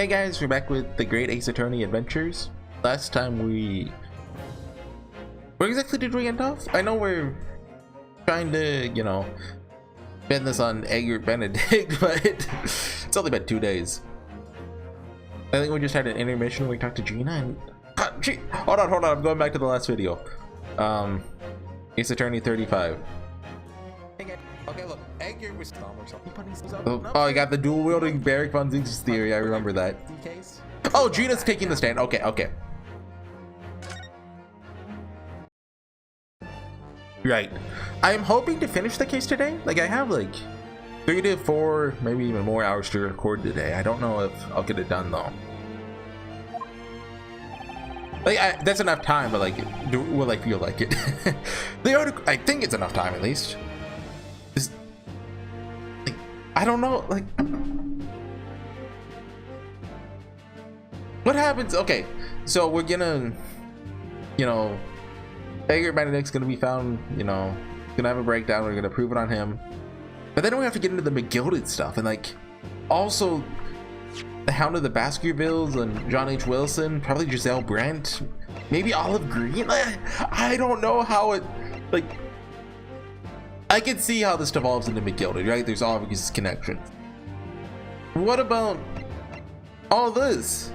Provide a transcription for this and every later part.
Hey guys, we're back with the Great Ace Attorney Adventures. Last time where exactly did we end off? I know we're trying to, you know, bend this on Edgar Benedict, but it's only been 2 days. I think we just had an intermission where we talked to Gina and... hold on, I'm going back to the last video. Ace Attorney 35. Okay, look, Edgar was dumb or something. Oh, I got the dual wielding Barrack von Zieg's theory. I remember that. Oh, Gina's taking the stand. Okay. Right. I'm hoping to finish the case today. Like, I have like 3 to 4, maybe even more hours to record today. I don't know if I'll get it done though. Like, that's enough time, but like, will I feel like it? The article, I think it's enough time at least. I don't know, like, what happens? Okay, so we're gonna, you know, Edgar Benedict's gonna be found, you know, gonna have a breakdown. We're gonna prove it on him, but then we have to get into the McGilded stuff, and like, also the Hound of the Baskervilles and John H. Wilson, probably Giselle Brent, maybe Olive Green. I don't know how it, like, I can see how this devolves into McGilded, right? There's obvious connections. What about all this?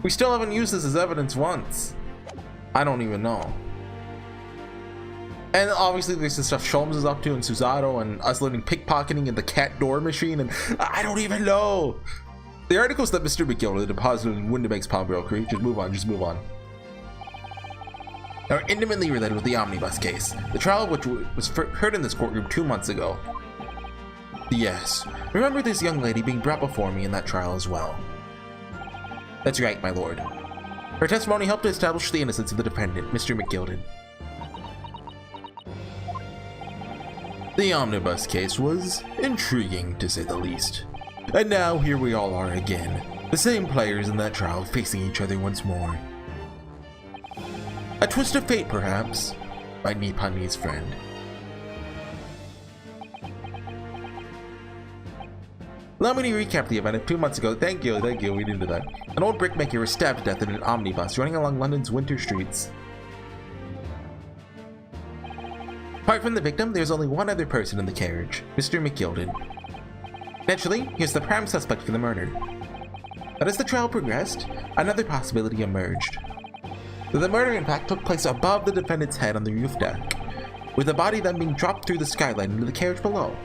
We still haven't used this as evidence once. I don't even know. And obviously there's the stuff Sholmes is up to and Susato and us learning pickpocketing in the cat door machine, and I don't even know. The articles that Mr. McGilded deposited in Windibanks pawnbrokery, just move on, are intimately related with the omnibus case, the trial of which was heard in this courtroom 2 months ago. Yes, remember this young lady being brought before me in that trial as well. That's right, my lord. Her testimony helped to establish the innocence of the defendant, Mr. McGilded. The omnibus case was intriguing, to say the least. And now here we all are again, the same players in that trial facing each other once more. A twist of fate, perhaps, by Nipponi's friend. Allow me to recap the event of 2 months ago. Thank you, we didn't do that. An old brickmaker was stabbed to death in an omnibus running along London's winter streets. Apart from the victim, there's only one other person in the carriage, Mr. McGilded. Naturally, he is the prime suspect for the murder. But as the trial progressed, another possibility emerged. The murder, in fact, took place above the defendant's head on the roof deck, with the body then being dropped through the skylight into the carriage below.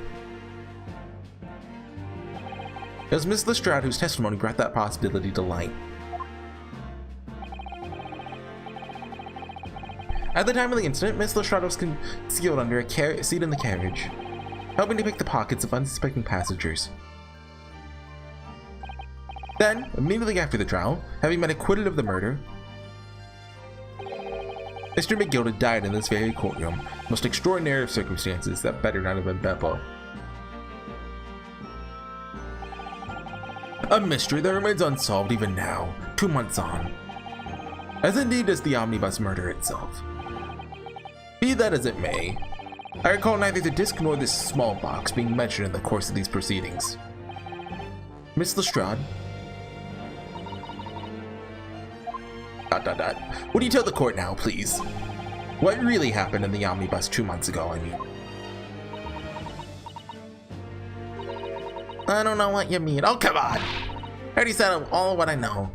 It was Miss Lestrade whose testimony brought that possibility to light. At the time of the incident, Miss Lestrade was concealed under a seat in the carriage, helping to pick the pockets of unsuspecting passengers. Then, immediately after the trial, having been acquitted of the murder, Mr. McGilded died in this very courtroom, most extraordinary of circumstances that better not have been Beppo. A mystery that remains unsolved even now, 2 months on. As indeed does the omnibus murder itself. Be that as it may, I recall neither the disc nor this small box being mentioned in the course of these proceedings. Miss Lestrade? ... Would you tell the court now, please? What really happened in the omnibus 2 months ago, I mean? I don't know what you mean. Oh, come on! I already said all what I know.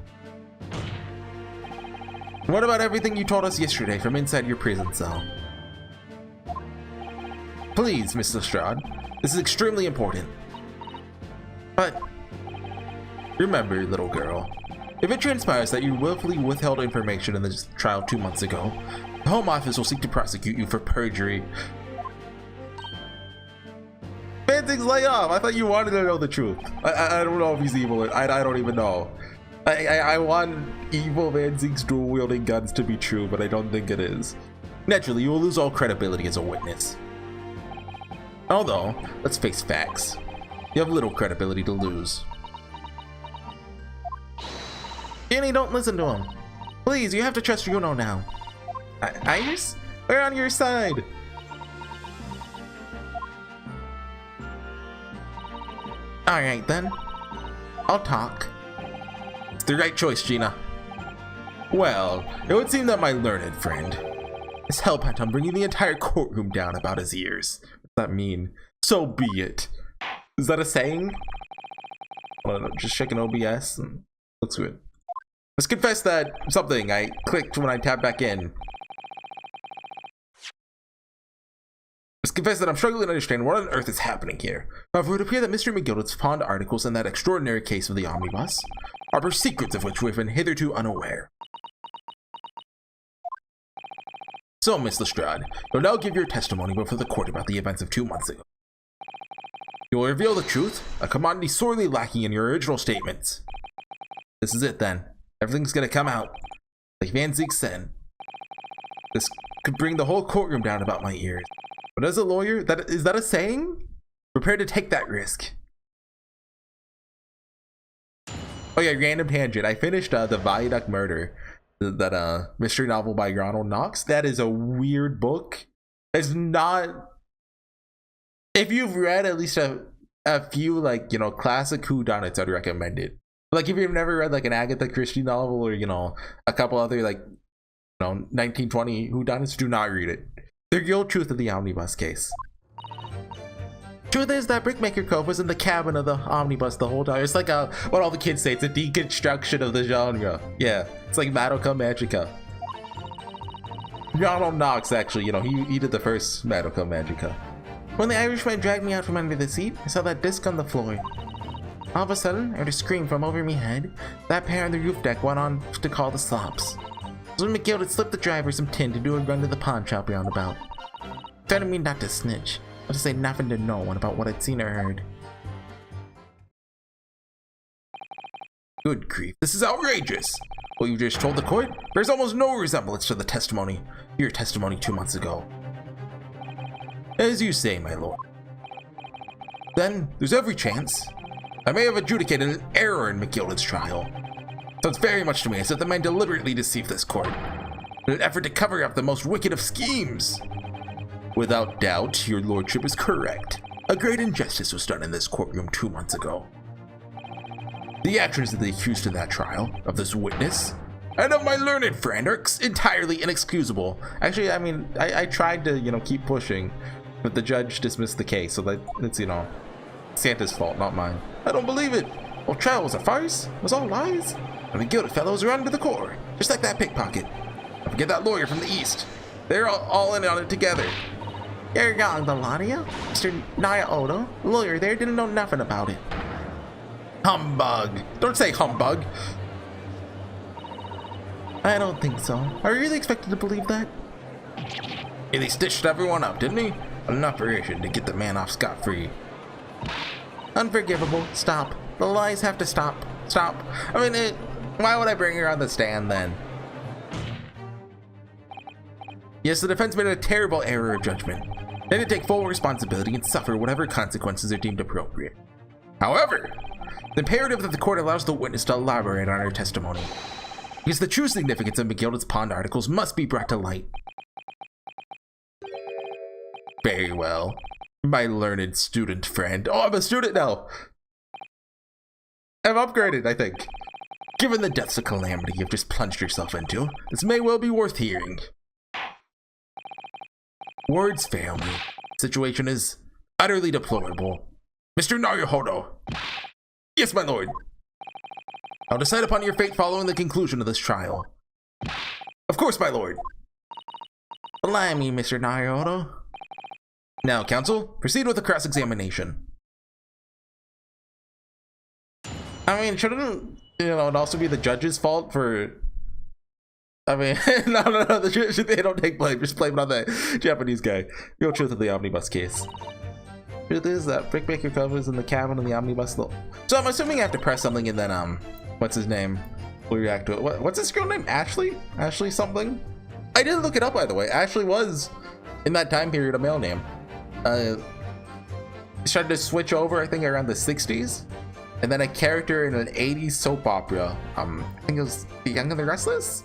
What about everything you told us yesterday from inside your prison cell? Please, Miss Lestrade. This is extremely important. But remember, little girl, if it transpires that you willfully withheld information in this trial 2 months ago, the Home Office will seek to prosecute you for perjury. Fanzing's lay off! I thought you wanted to know the truth. I don't know if he's evil. I don't even know. I want evil Fanzing's dual-wielding guns to be true, but I don't think it is. Naturally, you will lose all credibility as a witness. Although, let's face facts. You have little credibility to lose. Jenny, don't listen to him. Please, you have to trust Juno now. Iris? We're on your side. Alright then. I'll talk. It's the right choice, Gina. Well, it would seem that my learned friend is hell-bent on bringing the entire courtroom down about his ears. What's that mean? So be it. Is that a saying? I don't know, just checking OBS. Looks good. Let's confess that something I clicked when I tapped back in. Let's confess that I'm struggling to understand what on earth is happening here. However, it would appear that Mr. McGilded's pawned articles in that extraordinary case of the omnibus harbor secrets of which we've been hitherto unaware. So, Miss Lestrade, you'll now give your testimony before the court about the events of 2 months ago. You will reveal the truth, a commodity sorely lacking in your original statements. This is it then. Everything's gonna come out. Like Van Ziek said. This could bring the whole courtroom down about my ears. But as a lawyer, is that a saying? Prepare to take that risk. Oh yeah, random tangent. I finished the Viaduct Murder. That mystery novel by Ronald Knox. That is a weird book. It's not... If you've read at least a few, like, you know, classic whodunits, I'd recommend it. Like, if you've never read, like, an Agatha Christie novel or, you know, a couple other, like, you know, 1920 whodunits, do not read it. The real truth of the omnibus case. Truth is that Brickmaker Cove was in the cabin of the omnibus the whole time. It's like what all the kids say, it's a deconstruction of the genre. Yeah, it's like Madoka Magica. Ronald Knox, actually, you know, he did the first Madoka Magica. When the Irishman dragged me out from under the seat, I saw that disc on the floor. All of a sudden, I heard a scream from over me head. That pair on the roof deck went on to call the slops. So when McGill had slipped the driver some tin to do a run to the pawn shop roundabout. Threatened me not to snitch, but to say nothing to no one about what I'd seen or heard. Good grief, this is outrageous! What you just told the court bears almost no resemblance to your testimony 2 months ago. As you say, my lord. Then, there's every chance I may have adjudicated an error in McGilded's trial. Sounds very much to me as if the man deliberately deceived this court in an effort to cover up the most wicked of schemes. Without doubt, your lordship is correct. A great injustice was done in this courtroom 2 months ago. The actions of the accused in that trial, of this witness, and of my learned friend are entirely inexcusable. Actually, I mean, I tried to, you know, keep pushing, but the judge dismissed the case, so that's, you know, Santa's fault, not mine. I don't believe it. Well, trial was a farce. It was all lies. And the guilty fellows are under the core, just like that pickpocket. Don't forget that lawyer from the east. They're all in on it together. You're wrong, Melania. Mr. Naya-Odo, the lawyer there, didn't know nothing about it. Humbug. Don't say humbug. I don't think so. Are you really expected to believe that? Yeah, they stitched everyone up, didn't he? An operation to get the man off scot-free. Unforgivable. Stop. The lies have to stop. Stop. I mean, why would I bring her on the stand then? Yes, the defense made a terrible error of judgment. They had to take full responsibility and suffer whatever consequences are deemed appropriate. However, it's imperative that the court allows the witness to elaborate on her testimony, because the true significance of McGilded's pawned articles must be brought to light. Very well, my learned student friend. Oh, I'm a student now. I'm upgraded, I think. Given the depths of calamity you've just plunged yourself into, this may well be worth hearing. Words fail me. The situation is utterly deplorable. Mr. Naruhodo. Yes, my lord. I'll decide upon your fate following the conclusion of this trial. Of course, my lord. Blimey, Mr. Naruhodo. Now, counsel, proceed with the cross-examination. I mean, shouldn't, you know, it also be the judge's fault for... I mean, no, they don't take blame. Just blame it on that Japanese guy. Real truth of the omnibus case. Truth is that Brickmaker Cove was in the cabin of the omnibus. So I'm assuming I have to press something and then, what's his name? Will react to it. What's this girl name? Ashley? Ashley something? I didn't look it up, by the way. Ashley was, in that time period, a male name. Started to switch over, I think, around the 60s. And then a character in an 80s soap opera. I think it was The Young and the Restless?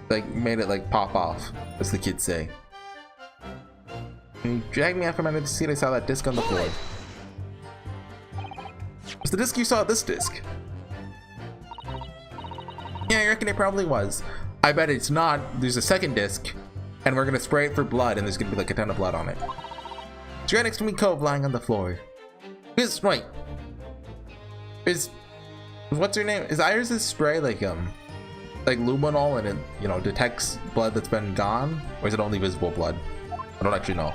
Like, made it, like, pop off, as the kids say. And he dragged me out from under the seat. I saw that disc on the floor. Was the disc you saw this disc? Yeah, I reckon it probably was. I bet it's not. There's a second disc, and we're gonna spray it for blood, and there's gonna be like a ton of blood on it. It's right next to me, Cove, lying on the floor. Wait. What's her name? Is Iris's spray like luminol and it, you know, detects blood that's been gone, or is it only visible blood? I don't actually know.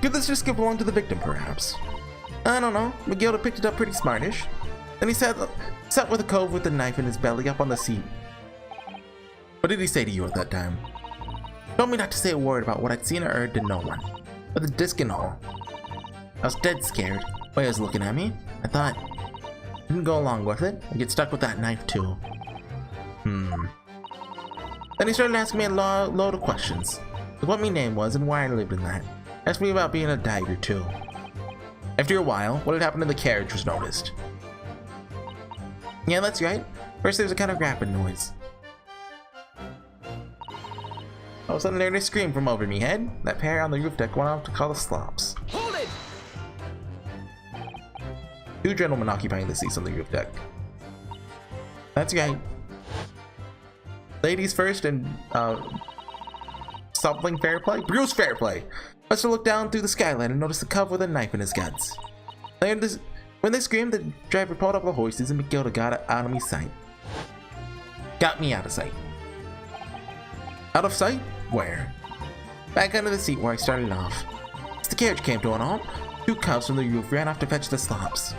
Could this just belong to the victim, perhaps? I don't know. Miguel picked it up pretty smartish. Then he sat with a Cove with a knife in his belly up on the seat. What did he say to you at that time? Told me not to say a word about what I'd seen or heard to no one. With the disc and all. I was dead scared. While he was looking at me, I thought, didn't go along with it. I'd get stuck with that knife too. Then he started asking me a load of questions. Like what my name was and why I lived in that. Asked me about being a diver too. After a while, what had happened to the carriage was noticed. Yeah, that's right. First there was a kind of rapping noise. All of a sudden there was a scream from over me head. That pair on the roof deck went out to call the slops. Hold it! Two gentlemen occupying the seats on the roof deck. That's right. Ladies first and something fair play? Bruce Fairplay must have looked down through the skylight and noticed the Cove with a knife in his guts. When they screamed, the driver pulled up the horses and Matilda got out of me sight. Got me out of sight. Out of sight? Where? Back under the seat where I started off. As the carriage came to an halt, two cops from the roof ran off to fetch the slops.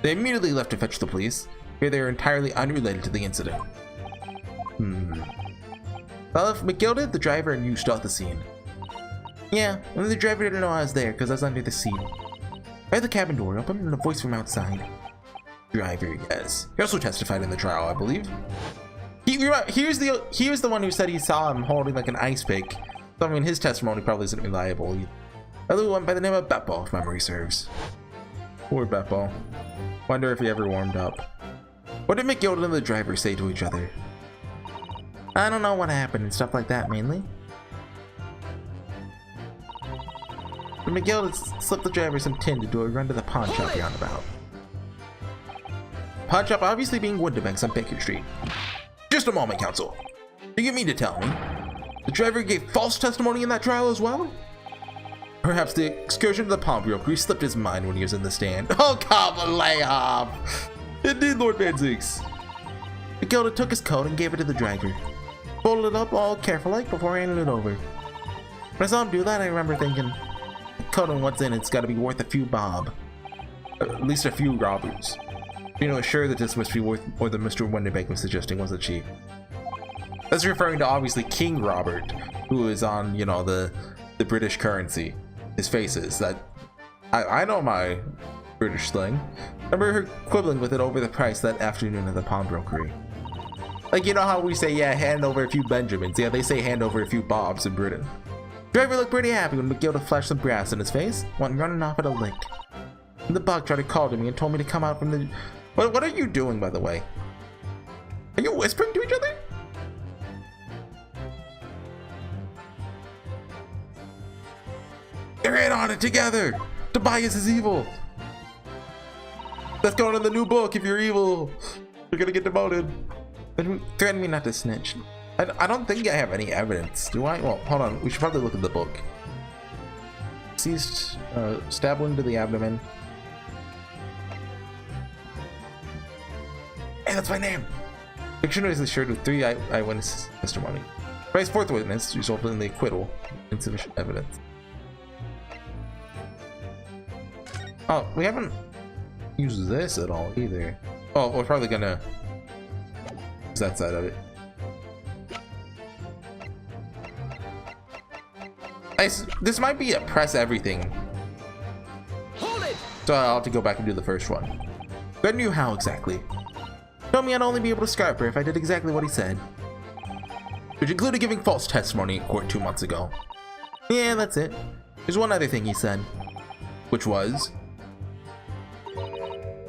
They immediately left to fetch the police, where they were entirely unrelated to the incident. Well, if McGill, the driver, and you still at the scene. Yeah, and the driver didn't know I was there because I was under the seat. I heard the cabin door open and a voice from outside. Driver, yes. He also testified in the trial, I believe. He was the one who said he saw him holding like an ice pick. So, I mean, his testimony probably isn't reliable. Other one by the name of Betball, if memory serves. Poor Betball. Wonder if he ever warmed up. What did McGill and the driver say to each other? I don't know what happened and stuff like that, mainly. But McGill slipped the driver some tin to do a run to the pawn shop roundabout. Pawn shop obviously being Winterbanks on Baker Street. Just a moment, counsel. Do you mean to tell me the driver gave false testimony in that trial as well? Perhaps the excursion to the pawnbroker slipped his mind when he was in the stand. Oh, come on, lay off! Indeed, Lord Banzix. McGilda took his coat and gave it to the driver. Folded it up all careful-like before handing it over. When I saw him do that, I remember thinking, the coat and what's in it's got to be worth a few bob. At least a few robbers. You know, sure that this must be worth more than Mr. Winterbank was suggesting, wasn't she? That's referring to obviously King Robert, who is on, you know, the British currency. His faces that I know my British slang. Remember her quibbling with it over the price that afternoon at the pawnbrokery. Like, you know how we say, yeah, hand over a few Benjamins. Yeah, they say hand over a few Bobs in Britain. Driver looked pretty happy when McGilda flashed some brass in his face, went running off at a lick. And the bug tried to call to me and told me to come out from the... What are you doing, by the way? Are you whispering to each other? They're in on it together! Tobias is evil! That's going in the new book. If you're evil, you're gonna get demoted. And threaten me not to snitch. I don't think I have any evidence, do I? Well, hold on. We should probably look at the book. Seized, stab wound to the abdomen. Hey, that's my name! Fiction is assured with 3 eyewitness testimony. Price 4th witness resulted in the acquittal. Insufficient evidence. Oh, we haven't used this at all either. Oh, we're probably gonna use that side of it. This might be a press everything. Hold it! So I'll have to go back and do the first one. God knew how exactly. Told me I'd only be able to scarp her if I did exactly what he said. Which included giving false testimony in court 2 months ago. Yeah, that's it. There's one other thing he said. Which was...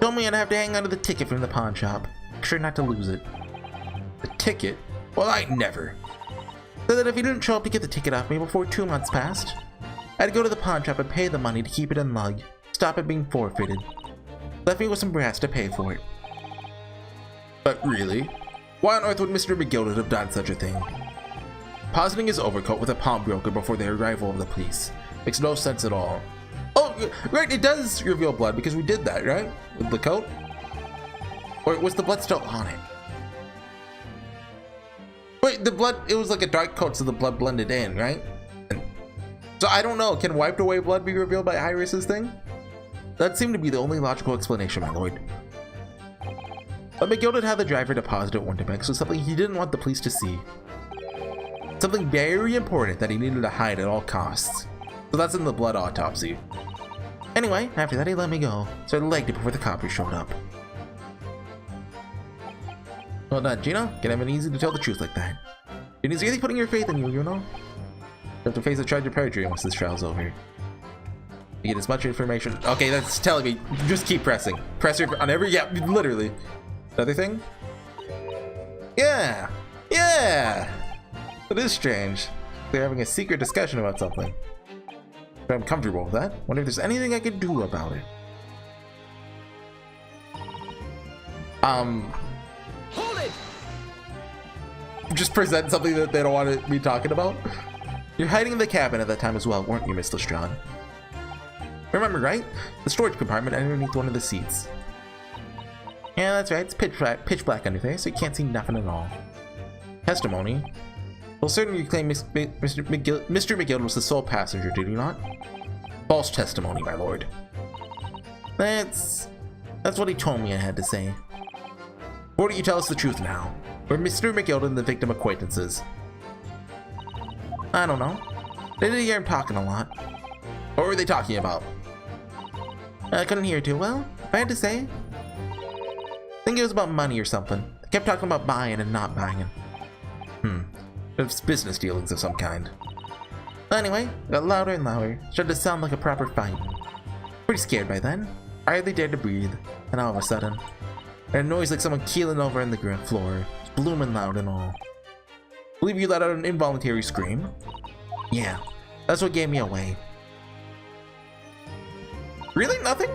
Told me I'd have to hang onto the ticket from the pawn shop. Make sure not to lose it. The ticket? Well, I never. Said that if he didn't show up to get the ticket off me before 2 months passed, I'd go to the pawn shop and pay the money to keep it in lug. Stop it being forfeited. Left me with some brass to pay for it. But really? Why on earth would Mr. McGilded have done such a thing? Positing his overcoat with a pawnbroker before the arrival of the police makes no sense at all. Oh, right, it does reveal blood because we did that, right? With the coat? Or was the blood still on it? Wait, the blood, it was like a dark coat, so the blood blended in, right? And so I don't know, can wiped away blood be revealed by Iris's thing? That seemed to be the only logical explanation, my lord. But McGilded had the driver deposit at Winterbank, so something he didn't want the police to see. Something very important that he needed to hide at all costs. So that's in the blood autopsy. Anyway, after that he let me go, so I legged it before the coppers showed up. Well done, Gino. Can have it easy to tell the truth like that. Gino's really putting your faith in you, you know? You have to face a charge of perjury once this trial's over. You get as much information. Okay, that's telling me. Just keep pressing. Press your on every. Yeah, literally. Another thing? Yeah! Yeah! It is strange. They're having a secret discussion about something. But I'm comfortable with that. Wonder if there's anything I can do about it. Hold it! Just present something that they don't want to be talking about? You're hiding in the cabin at that time as well, weren't you, Miss Lestrade? Remember, right? The storage compartment underneath one of the seats. Yeah, that's right. It's pitch black under there, so you can't see nothing at all. Testimony? Well, certainly you claim Mr. McGill was the sole passenger, did you not? False testimony, my lord. That's what he told me I had to say. Why don't you tell us the truth now? Were Mr. McGill and the victim acquaintances? I don't know. They did hear him talking a lot. What were they talking about? I couldn't hear too well. If I had to say, I think it was about money or something. They kept talking about buying and not buying. It's business dealings of some kind. Anyway, it got louder and louder. Started to sound like a proper fight. Pretty scared by then. I hardly dared to breathe. And all of a sudden, I heard a noise like someone keeling over on the ground floor. It's blooming loud and all. Believe you let out an involuntary scream? Yeah, that's what gave me away. Really? Nothing?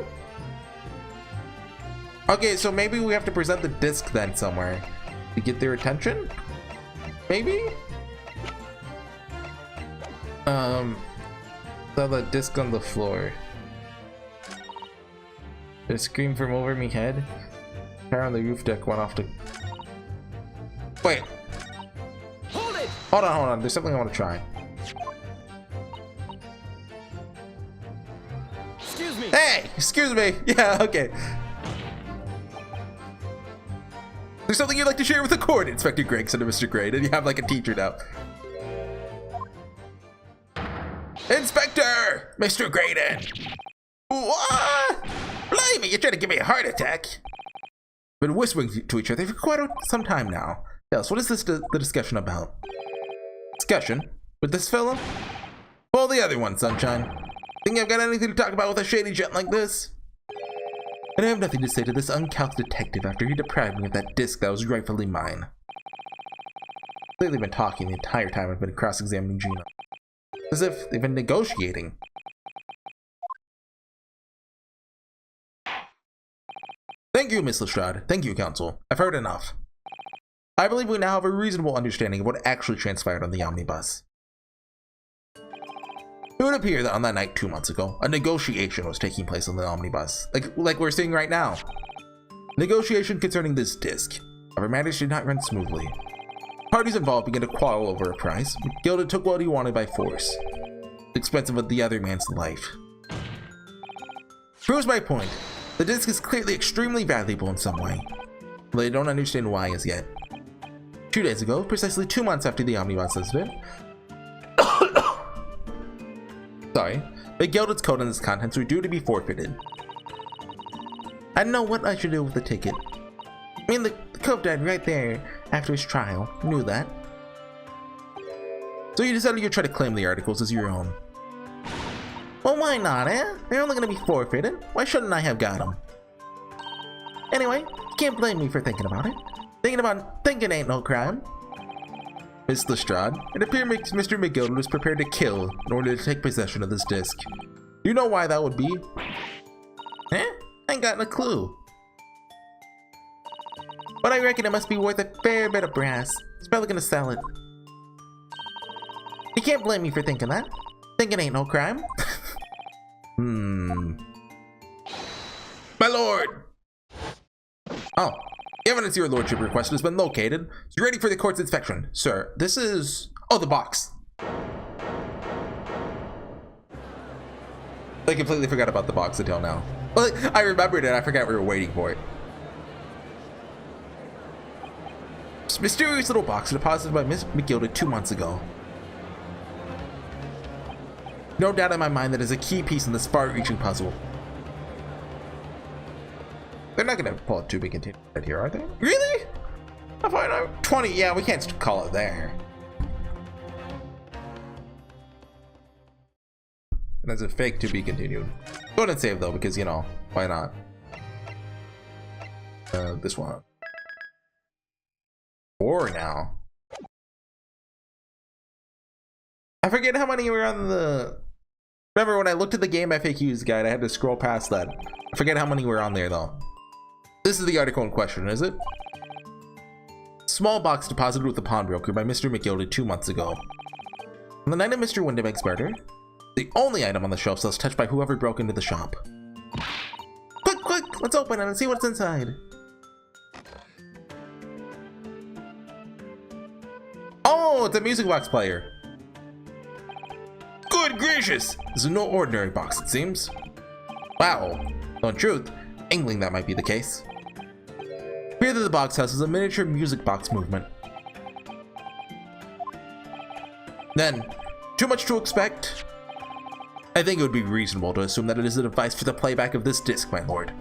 Okay, so maybe we have to present the disc then somewhere to get their attention? Maybe? Saw the disc on the floor. A scream from over me head. Power on the roof deck went off to... Wait. Hold it! Hold on. There's something I want to try. Excuse me! Hey! Excuse me! Yeah, okay. There's something you'd like to share with the court, Inspector Gregson and Mr. Gray, and you have like a teacher now. Inspector! Mr. Graydon! What? Blimey, you're trying to give me a heart attack. Been whispering to each other for quite some time now. Yes, what is this the discussion about? Discussion? With this fellow? Well, the other one, Sunshine. Think I've got anything to talk about with a shady gent like this? And I have nothing to say to this uncouth detective after he deprived me of that disc that was rightfully mine. Clearly been talking the entire time I've been cross-examining Gina. As if they've been negotiating. Thank you, Miss Lestrade. Thank you, Counsel. I've heard enough. I believe we now have a reasonable understanding of what actually transpired on the omnibus. It would appear that on that night 2 months ago, a negotiation was taking place on the omnibus, like we're seeing right now. Negotiation concerning this disc. However, matters did not run smoothly. Parties involved began to quarrel over a price. Gilded took what he wanted by force, at the expense of the other man's life. Proves my point. The disc is clearly extremely valuable in some way, but I don't understand why as yet. 2 days ago, precisely 2 months after the omnibus incident, McGilded's coat and its contents were due to be forfeited. I didn't know what I should do with the ticket. I mean, the coat died right there after his trial. Knew that. So you decided you'd try to claim the articles as your own. Well, why not, eh? They're only gonna be forfeited. Why shouldn't I have got them? Anyway, you can't blame me for thinking about it. Thinking ain't no crime. Miss Lestrade, it appears Mr. McGilded was prepared to kill in order to take possession of this disc. Do you know why that would be? Eh? I ain't gotten a clue. But I reckon it must be worth a fair bit of brass. It's probably gonna sell it. You can't blame me for thinking that. Thinking ain't no crime. My lord! Oh, the evidence your lordship requested has been located. So you're ready for the court's inspection. Sir, this is... Oh, the box. I completely forgot about the box until now. Well, I remembered it. I forgot we were waiting for it. This mysterious little box deposited by Miss McGilded 2 months ago. No doubt in my mind that is a key piece in this far-reaching puzzle. They're not gonna pull a to be continued right here, are they? Really? I find out 20. Yeah, we can't call it there. That's a fake to be continued. Go ahead and save though, because you know, why not? This one. 4 now. I forget how many were on the... Remember when I looked at the game FAQs guide, I had to scroll past that. I forget how many were on there though. This is the article in question, is it? Small box deposited with the pawnbroker by Mr. McGilded 2 months ago. On the night of Mr. Windebank's murder, the only item on the shelf was touched by whoever broke into the shop. Quick, quick, let's open it and see what's inside. Oh, it's a music box player. Good gracious! This is no ordinary box, it seems. Wow. Though in truth, angling that might be the case. Here that the box houses a miniature music box movement. Then, too much to expect? I think it would be reasonable to assume that it is a device for the playback of this disc, my lord.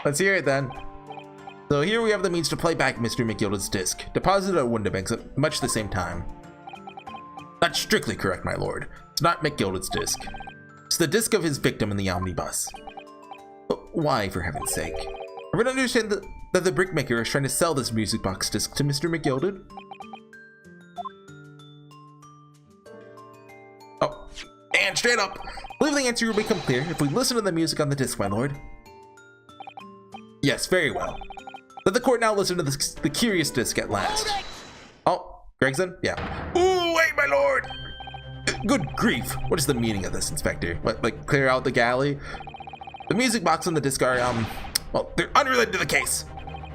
Let's hear it then. So here we have the means to play back Mr. McGilded's disc, deposited at Windebank's at much the same time. That's strictly correct, my lord. It's not McGilded's disc. It's the disc of his victim in the omnibus. But why, for heaven's sake? Are we to understand that the brickmaker is trying to sell this music box disc to Mr. McGilded? Oh, and straight up! I believe the answer will become clear if we listen to the music on the disc, my lord. Yes, very well. Let the court now listen to the curious disc at last. Oh, Gregson? Yeah. Ooh, wait, my lord! Good grief. What is the meaning of this, Inspector? What, like, clear out the galley? The music box and the disc are, well, they're unrelated to the case.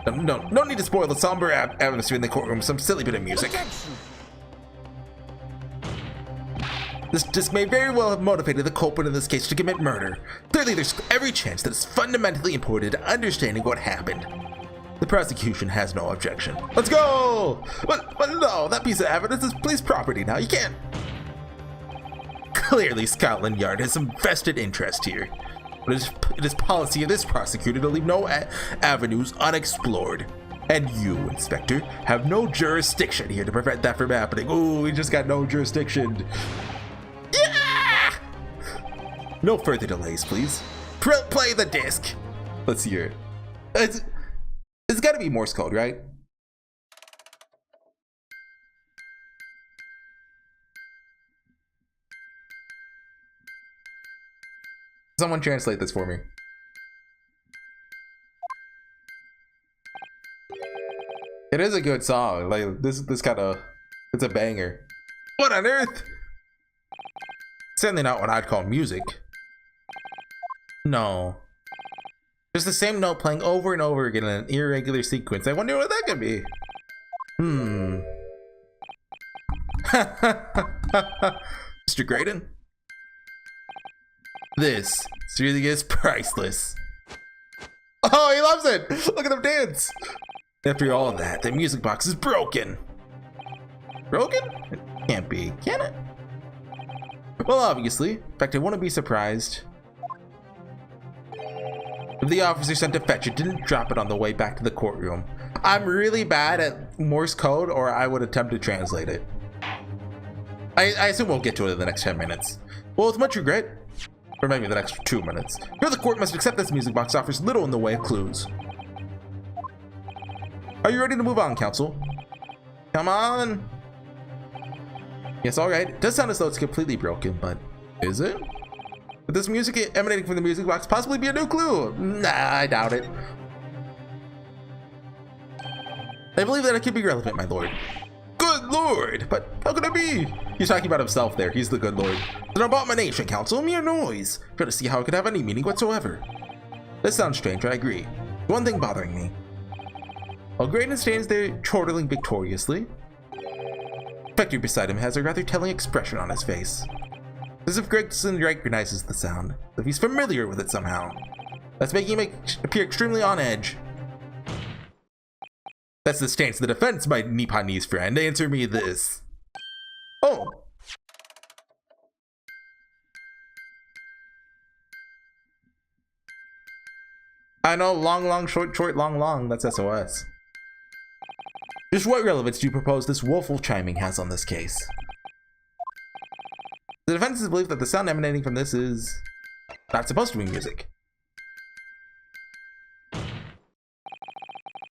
No need to spoil the somber atmosphere in the courtroom with some silly bit of music. This disc may very well have motivated the culprit in this case to commit murder. Clearly, there's every chance that it's fundamentally important to understanding what happened. The prosecution has no objection. Let's go! But no, that piece of evidence is police property now. You can't. Clearly, Scotland Yard has some vested interest here. But it is policy of this prosecutor to leave no avenues unexplored. And you, Inspector, have no jurisdiction here to prevent that from happening. Ooh, we just got no jurisdiction. Yeah! No further delays, please. Play the disc. Let's hear it. It's gotta be Morse code, right? Someone translate this for me. It is a good song. Like this kind of, it's a banger. What on earth? Certainly not what I'd call music. No. Just the same note playing over and over again in an irregular sequence. I wonder what that could be. Mr. Graydon? This really is priceless. Oh, he loves it! Look at him dance! After all of that, the music box is broken. Broken? It can't be, can it? Well, obviously. In fact, I wouldn't be surprised if the officer sent to fetch it didn't drop it on the way back to the courtroom. I'm really bad at Morse code, or I would attempt to translate it. I assume we'll get to it in the next 10 minutes. Well, with much regret, or maybe the next 2 minutes, here the court must accept this music box offers little in the way of clues. Are you ready to move on, counsel? Come on. Yes, all right. It does sound as though it's completely broken, but is it? Could this music emanating from the music box possibly be a new clue? Nah, I doubt it. I believe that it could be relevant, my lord. Good lord! But how could it be? He's talking about himself there. He's the good lord. It's an abomination, council. Mere noise. Try to see how it could have any meaning whatsoever. This sounds strange, I agree. One thing bothering me. While Graydon stands there chortling victoriously, the spectre beside him has a rather telling expression on his face. As if Gregson recognizes the sound, as if he's familiar with it somehow. That's making him appear extremely on edge. That's the stance of the defense, my Nipponese friend. Answer me this. Oh. I know, long, short, long. That's SOS. Just what relevance do you propose this woeful chiming has on this case? The defense's belief that the sound emanating from this is not supposed to be music.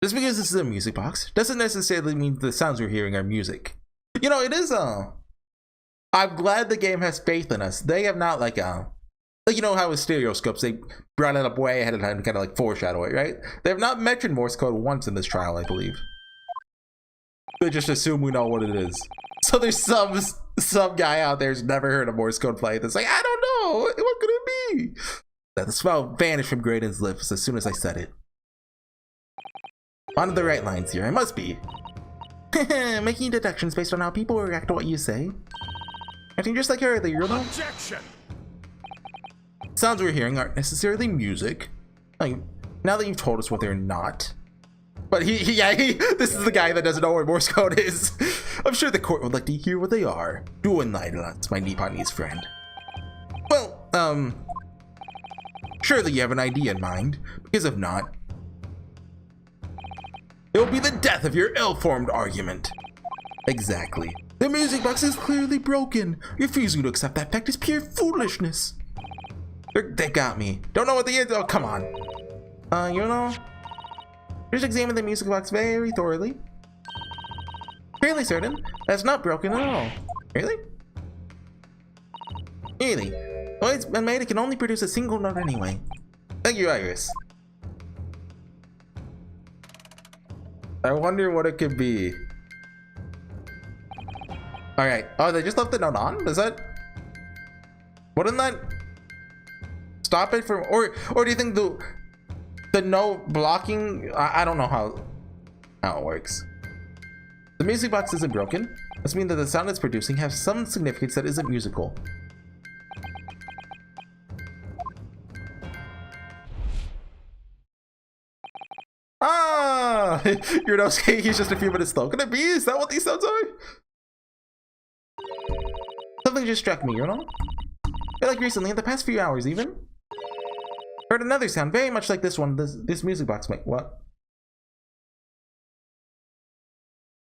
Just because this is a music box doesn't necessarily mean the sounds we're hearing are music. You know, it is I'm glad the game has faith in us. They have not like you know how with stereoscopes they brought it up way ahead of time to kind of like foreshadow it, right? They have not mentioned Morse code once in this trial, I believe. They just assume we know what it is. So there's some guy out there who's never heard of Morse code play that's like, I don't know, what could it be? The smile vanished from Graydon's lips as soon as I said it. On the right lines here, I must be. Making deductions based on how people react to what you say. Acting just like earlier, you know? Objection! Sounds we're hearing aren't necessarily music. Like, now that you've told us what they're not. But this is the guy that doesn't know where Morse code is. I'm sure the court would like to hear what they are. Do enlighten us, my Nipponese friend. Well, surely you have an idea in mind, because if not, it will be the death of your ill-formed argument. Exactly. The music box is clearly broken. Refusing to accept that fact is pure foolishness. They got me. Don't know what the answer. Oh, come on. You know, just examine the music box very thoroughly. Fairly certain that's not broken at all. Really? Really? The way it's been made, it can only produce a single note anyway. Thank you, Iris. I wonder what it could be. All right. Oh, they just left the note on? Is that? Wouldn't that stop it from? Or do you think the note blocking? I don't know how it works. The music box isn't broken. This means that the sound it's producing has some significance that isn't musical. Ah, your nose he's just a few minutes slow. Could it be? Is that what these sounds are? Something just struck me, you know? I feel like recently, in the past few hours even, heard another sound very much like this one. This music box make what?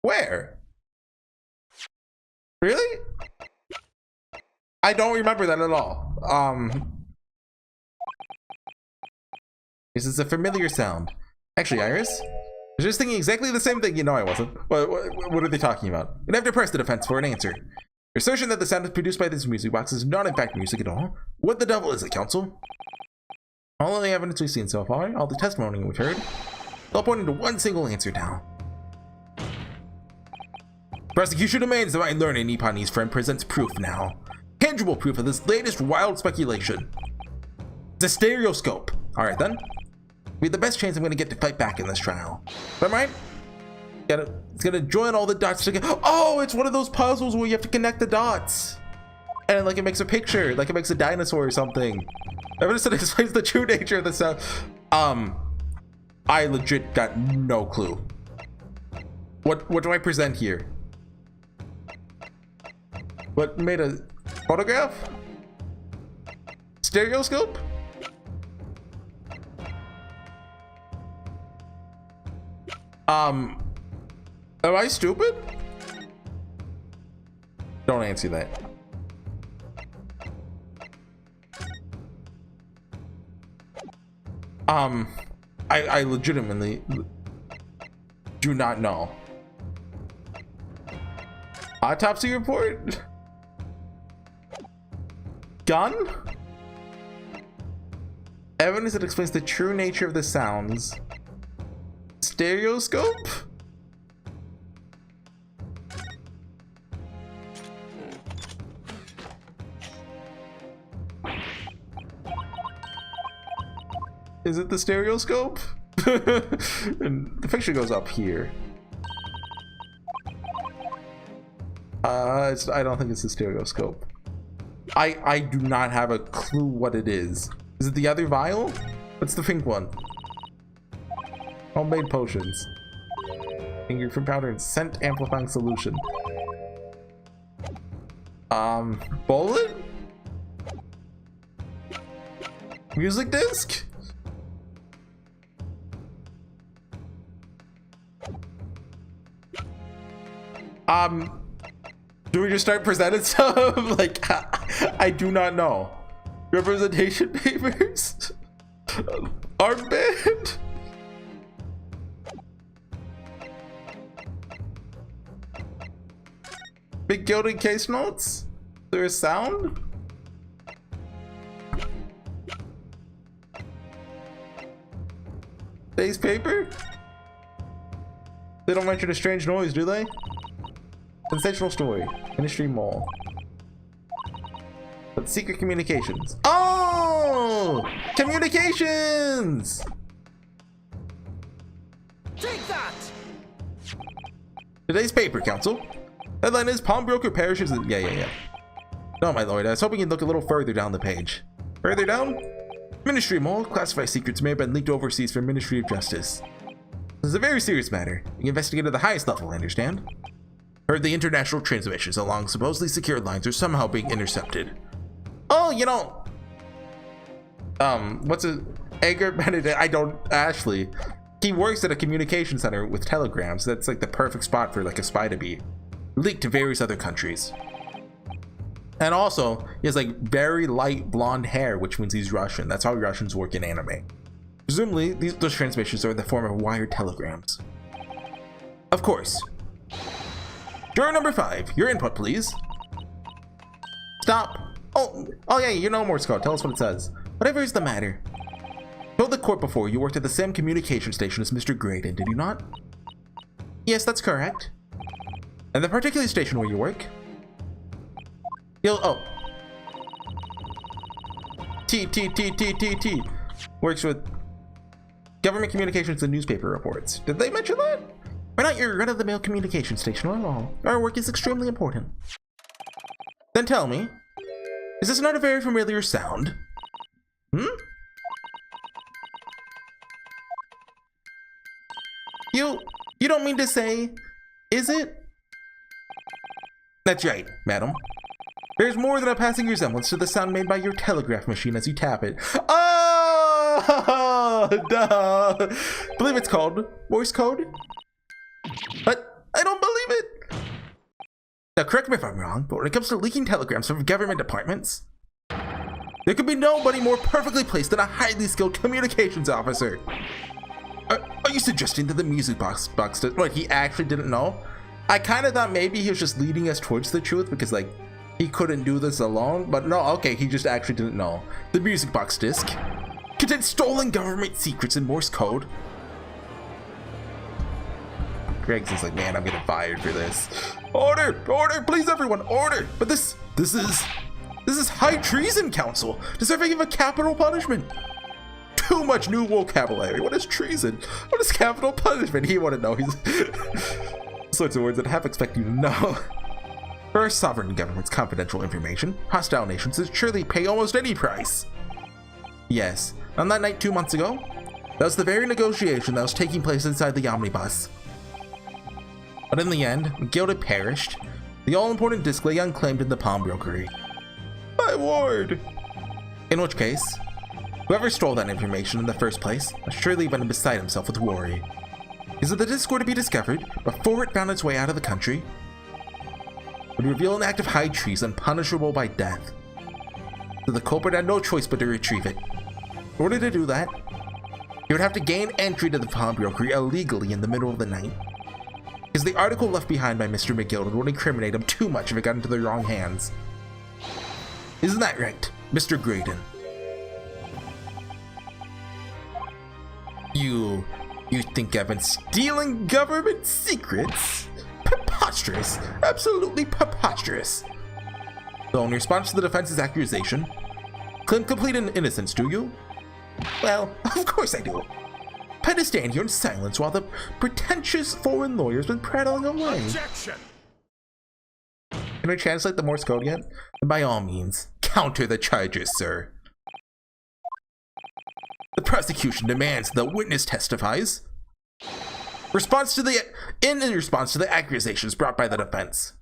Where? Really? I don't remember that at all. This is a familiar sound. Actually, Iris, I was just thinking exactly the same thing. You know I wasn't. What are they talking about? You'd have to press the defense for an answer. Your assertion that the sound is produced by this music box is not in fact music at all. What the devil is it, counsel? All of the evidence we've seen so far, all the testimony we've heard, all pointing to one single answer now. Prosecution demands that my learned Nipponese friend presents proof now. Tangible proof of this latest wild speculation. It's a stereoscope. Alright then. Be the best chance I'm gonna get to fight back in this trial. Am I right? It's gonna join all the dots together. Oh, it's one of those puzzles where you have to connect the dots. And like it makes a picture, like it makes a dinosaur or something. Evidence that explains the true nature of the sound. I legit got no clue. What do I present here? What made a photograph? Stereoscope? Am I stupid? Don't answer that. I legitimately do not know. Autopsy report? Gun? Evidence that explains the true nature of the sounds. Stereoscope? Is it the stereoscope? And the picture goes up here. I don't think it's the stereoscope. I do not have a clue what it is. Is it the other vial? What's the pink one? Homemade potions. Finger from powder and scent amplifying solution. Bullet? Music disc? Do we just start presenting stuff? Like, I do not know. Representation papers? Armband? Big gilded case notes? Is there a sound? Base paper? They don't mention a strange noise, do they? Sensational story. Ministry Mall. But secret communications. Oh! Communications! Take that! Today's paper, Council. Headline is Pawnbroker perishes in... Yeah. No, my lord. I was hoping you'd look a little further down the page. Further down? Ministry Mall. Classified secrets may have been leaked overseas from Ministry of Justice. This is a very serious matter. Being investigated at the highest level, I understand. Heard the international transmissions along supposedly secured lines are somehow being intercepted. Oh, you know... what's it? Edgar Benedict? I don't... Ashley. He works at a communication center with telegrams. That's like the perfect spot for like a spy to be. Leaked to various other countries. And also, he has like very light blonde hair, which means he's Russian. That's how Russians work in anime. Presumably, those transmissions are in the form of wired telegrams. Of course. Juror number 5, your input, please. Stop. Oh yeah, you know Morse code. Tell us what it says. Whatever is the matter. Told the court before you worked at the same communication station as Mr. Graydon, did you not? Yes, that's correct. And the particular station where you work? T. Works with government communications and newspaper reports. Did they mention that? We're not your run-of-the-mill communication station at all. Our work is extremely important. Then tell me, is this not a very familiar sound? You don't mean to say, is it? That's right, madam. There's more than a passing resemblance to the sound made by your telegraph machine as you tap it. Oh, duh. Believe it's called Morse code. But I don't believe it. Now, correct me if I'm wrong, but when it comes to leaking telegrams from government departments, there could be nobody more perfectly placed than a highly skilled communications officer. Are you suggesting that the music box did what? He actually didn't know? I kind of thought maybe he was just leading us towards the truth because, like, he couldn't do this alone. But no, okay, he just actually didn't know. The music box disc contained stolen government secrets in Morse code. Greg's just like, man, I'm getting fired for this. Order, please, everyone, order. But this is high treason, Council, deserving of a capital punishment. Too much new vocabulary. What is treason? What is capital punishment? He wouldn't know. He's sorts of words that I half expect you to know. For our sovereign government's confidential information, hostile nations should surely pay almost any price. Yes, on that night 2 months ago, that was the very negotiation that was taking place inside the omnibus. But in the end, Gilded perished. The all-important disc lay unclaimed in the pawnbrokery. My ward! In which case, whoever stole that information in the first place must surely have been beside himself with worry. Is it the disc were to be discovered before it found its way out of the country? It would reveal an act of high treason punishable by death. So the culprit had no choice but to retrieve it. In order to do that, he would have to gain entry to the pawnbrokery illegally in the middle of the night. Because the article left behind by Mr. McGilden would incriminate him too much if it got into the wrong hands. Isn't that right, Mr. Graydon? You think I've been stealing government secrets? Preposterous. Absolutely preposterous. So in response to the defense's accusation, claim complete innocence, do you? Well, of course I do. Plan to stand here in silence while the pretentious foreign lawyer's been prattling away. Objection! Can I translate the Morse code yet? By all means, counter the charges, sir. The prosecution demands the witness testifies. In response to the accusations brought by the defense.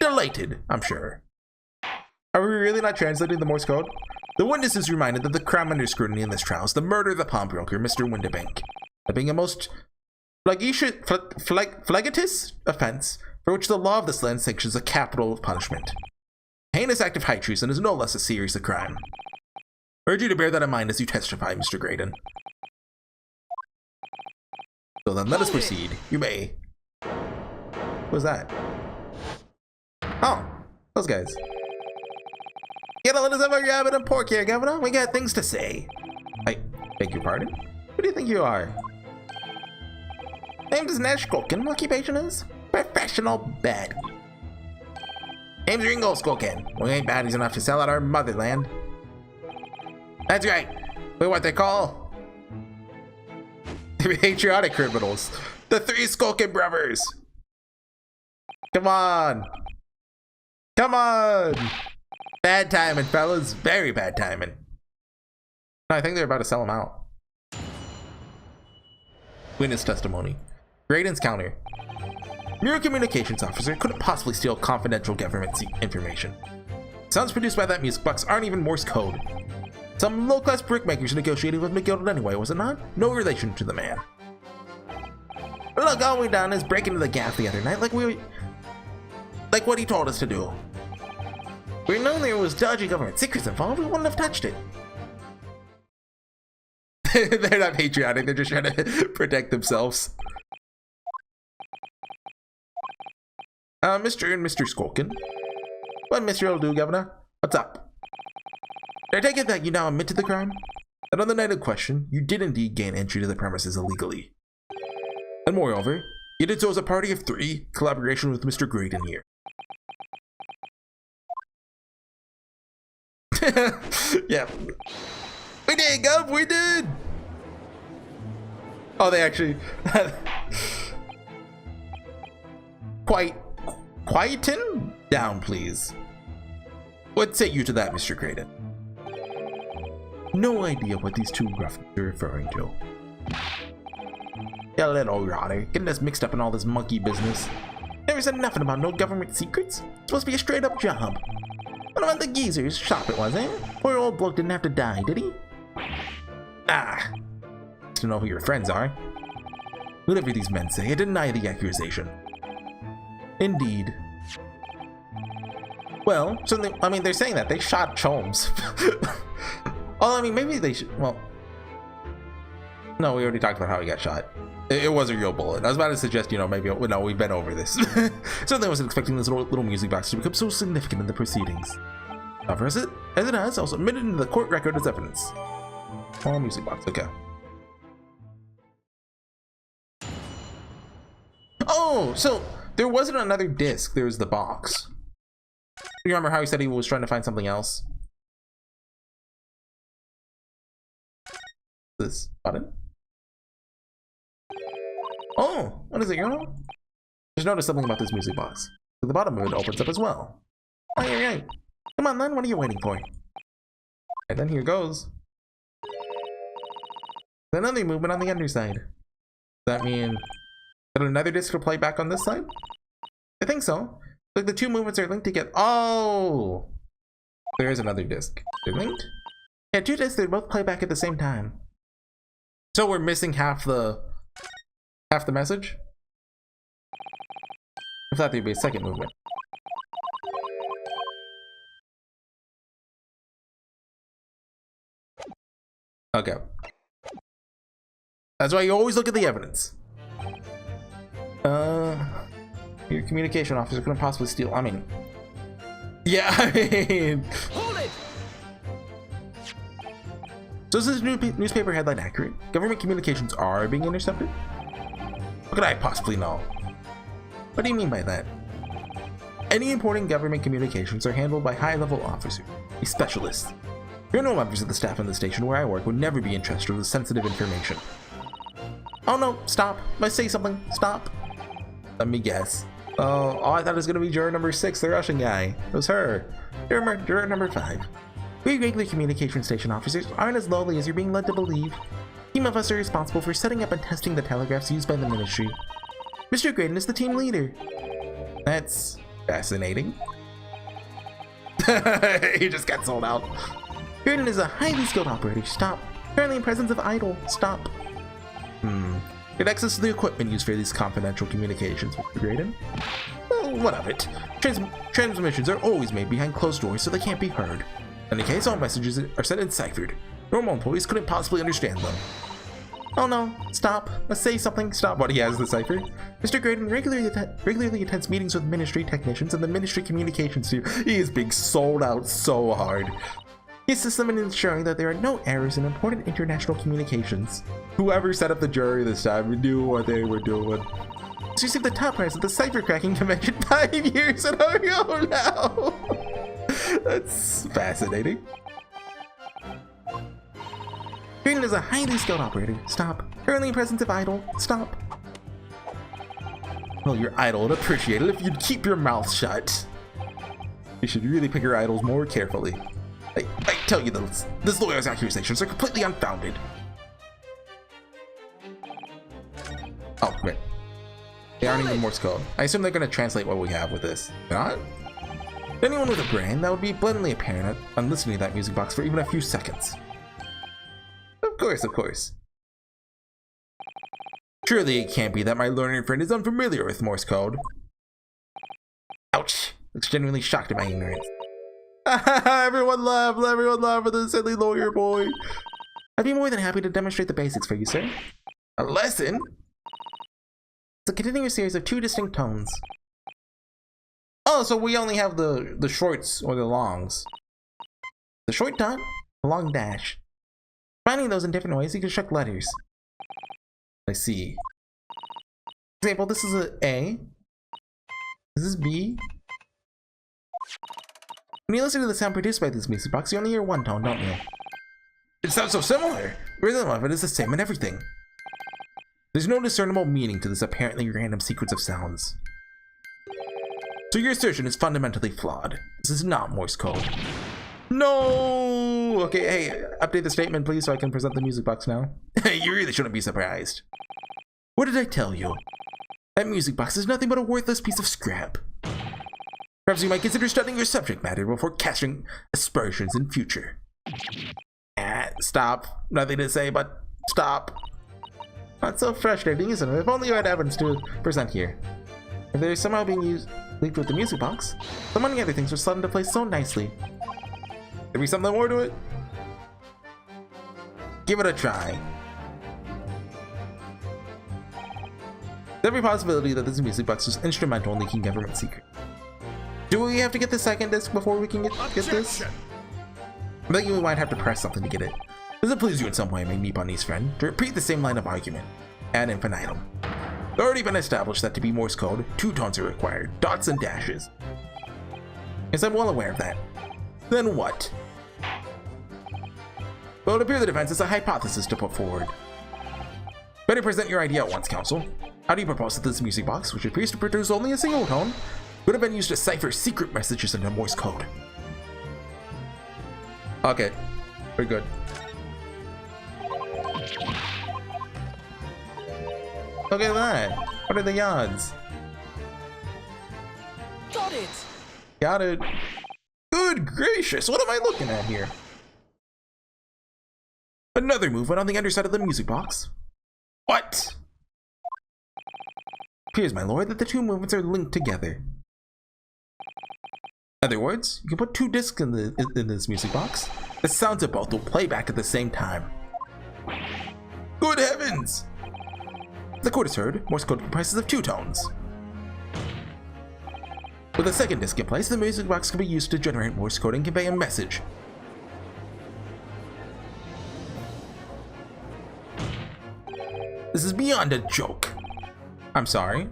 Delighted, I'm sure. Are we really not translating the Morse code? The witness is reminded that the crime under scrutiny in this trial is the murder of the pawnbroker, Mr. Windibank. That being a most flagitious offense for which the law of this land sanctions a capital punishment. A heinous act of high treason is no less a serious crime. I urge you to bear that in mind as you testify, Mr. Graydon. So then let us proceed. You may. What was that? Oh, those guys. Get a little of our rabbit and pork here, Governor. We got things to say. I beg your pardon? Who do you think you are? Name's Nash Skulkin. Occupation is professional baddie. Name's Ringo Skulkin. We ain't baddies enough to sell out our motherland. That's right. We're what they call the patriotic criminals. The three Skulkin brothers. Come on. Come on. Bad timing, fellas. Very bad timing. I think they're about to sell them out. Witness testimony. Graydon's counter. Mere communications officer couldn't possibly steal confidential government information. Sounds produced by that music box aren't even Morse code. Some low-class brickmakers negotiated with McGilded anyway, was it not? No relation to the man. Look, all we done is break into the gaff the other night like what he told us to do. If we known there was dodgy government secrets involved, we wouldn't have touched it. They're not patriotic, they're just trying to protect themselves. Mr. and Mr. Skulkin. What Mr. will do, Governor? What's up? I take it that you now admit to the crime? That on the night of question, you did indeed gain entry to the premises illegally. And moreover, you did so as a party of three, collaboration with Mr. Graydon here. Yeah. We did, Gov, we did! Oh, they actually... Quieten down, please. What say you to that, Mr. Graydon? No idea what these two ruffians are referring to. Yeah, little rotter, getting us mixed up in all this monkey business. Never said nothing about no government secrets. It's supposed to be a straight up job. What about the geezer's shop it was, eh? Poor old bloke didn't have to die, did he? Ah. To know who your friends are. Whatever these men say, I deny the accusation. Indeed. Well, so they're saying that they shot Cholmes. Oh, I mean, maybe they should. Well, no, we already talked about how he got shot. It was a real bullet. I was about to suggest, maybe no, we've been over this. Certainly, I wasn't expecting this little music box to become so significant in the proceedings. However, as it has, also admitted into the court record as evidence. Oh, music box. Okay. Oh, so there wasn't another disc. There was the box. You remember how he said he was trying to find something else? This button. Oh, what is it, Just noticed something about this music box. The bottom of it opens up as well. Aye. Come on then, what are you waiting for? And then here goes. Then another movement on the underside. Does that mean that another disc will play back on this side? I think so. Like the two movements are linked together. Oh! There is another disc. They're linked? Yeah, two discs, they both play back at the same time. So we're missing half the message? I thought there'd be a second movement. Okay. That's why you always look at the evidence. Your communication officer couldn't possibly steal. I mean, yeah, I mean. Hold it! So is this newspaper headline accurate? Government communications are being intercepted? What could I possibly know? What do you mean by that? Any important government communications are handled by high-level officers, a specialist. There are no members of the staff on the station where I work would never be entrusted with sensitive information. Oh no, stop. Must say something. Stop. Let me guess. Oh, I thought it was going to be juror number 6, the Russian guy. It was her. Juror number 5. We regular communication station officers aren't as lowly as you're being led to believe. A team of us are responsible for setting up and testing the telegraphs used by the ministry. Mr. Graydon is the team leader. That's fascinating. He just got sold out. Graydon is a highly skilled operator. Stop. Currently in presence of idol. Stop. Get access to the equipment used for these confidential communications, Mr. Graydon. Well, what of it? Transmissions are always made behind closed doors so they can't be heard. In any case, all messages are sent in ciphered. Normal employees couldn't possibly understand them. Oh no, stop. Let's say something. Stop what he has the cipher. Mr. Graydon regularly attends meetings with ministry technicians and the ministry communications team. He is being sold out so hard. He assists them in ensuring that there are no errors in important international communications. Whoever set up the jury this time knew what they were doing. He's received the top prize at the cipher cracking convention 5 years in a row now. That's fascinating. Graydon is a highly skilled operator. Stop. Currently in presence of idol. Stop. Well, your idol would appreciate it if you'd keep your mouth shut. You should really pick your idols more carefully. I tell you this lawyer's accusations are completely unfounded. Oh, right. They aren't even Morse code. I assume they're going to translate what we have with this. Not? To anyone with a brain, that would be blatantly apparent on listening to that music box for even a few seconds. Of course, of course. Surely it can't be that my learned friend is unfamiliar with Morse code. Ouch. Looks genuinely shocked at my ignorance. Everyone laugh at the silly lawyer boy. I'd be more than happy to demonstrate the basics for you, sir. A lesson? It's a continuous series of 2 distinct tones. Oh, so we only have the shorts or the longs. The short dot, the long dash. Finding those in different ways, you can construct letters. I see. For example, this is a A. This is B. When you listen to the sound produced by this music box, you only hear one tone, don't you? It sounds so similar! The rhythm of it is the same in everything. There's no discernible meaning to this apparently random sequence of sounds. So your assertion is fundamentally flawed. This is not Morse code. No! Okay, hey, update the statement please so I can present the music box now. You really shouldn't be surprised. What did I tell you? That music box is nothing but a worthless piece of scrap. Perhaps you might consider studying your subject matter before casting aspersions in future. Stop. Nothing to say, but stop. Not so frustrating, isn't it? If only you had evidence to present here. If they're somehow being linked with the music box, the many other things would slot into place so nicely. There be something more to it? Give it a try. There's every possibility that this music box was instrumental in leaking government secrets. Do we have to get the second disc before we can get this? I'm thinking we might have to press something to get it. Does it please you in some way, my Nippon-ese friend, to repeat the same line of argument, ad infinitum? It's already been established that to be Morse code, 2 tones are required, dots and dashes. Yes, I'm well aware of that. Then what? Well, it appears the defense is a hypothesis to put forward. Better present your idea at once, counsel. How do you propose that this music box, which appears to produce only a single tone, could have been used to cipher secret messages into Morse code? Okay, we're good. Look at that. What are the odds? Got it! Got it. Good gracious, what am I looking at here? Another movement on the underside of the music box. What? Appears, my lord, that the 2 movements are linked together. In other words, you can put 2 discs in this music box. The sounds of both will play back at the same time. Good heavens! The court has heard, Morse code comprises of 2 tones. With a second disc in place, the music box can be used to generate Morse code and convey a message. This is beyond a joke. I'm sorry.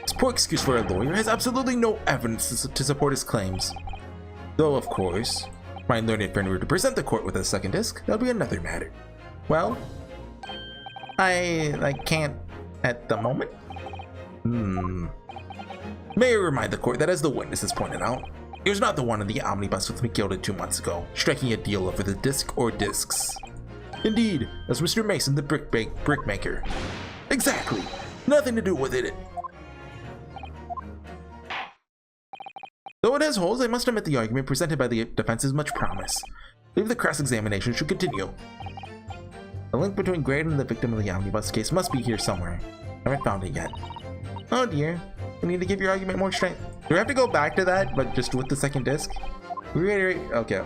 This poor excuse for a lawyer has absolutely no evidence to support his claims. Though, of course, if my learned friend were to present the court with a second disc, that would be another matter. Well, I can't at the moment. May I remind the court that, as the witness has pointed out, he was not the one in the omnibus with McGilded 2 months ago, striking a deal over the disc or discs. Indeed, as Mr. Mason, the brickmaker. Exactly. Nothing to do with it. Though it has holes, I must admit the argument presented by the defense is much promise. I believe the cross-examination should continue. The link between Graydon and the victim of the omnibus case must be here somewhere. I haven't found it yet. Oh dear. I need to give your argument more strength. Do we have to go back to that, but just with the second disc? Reiterate. Okay.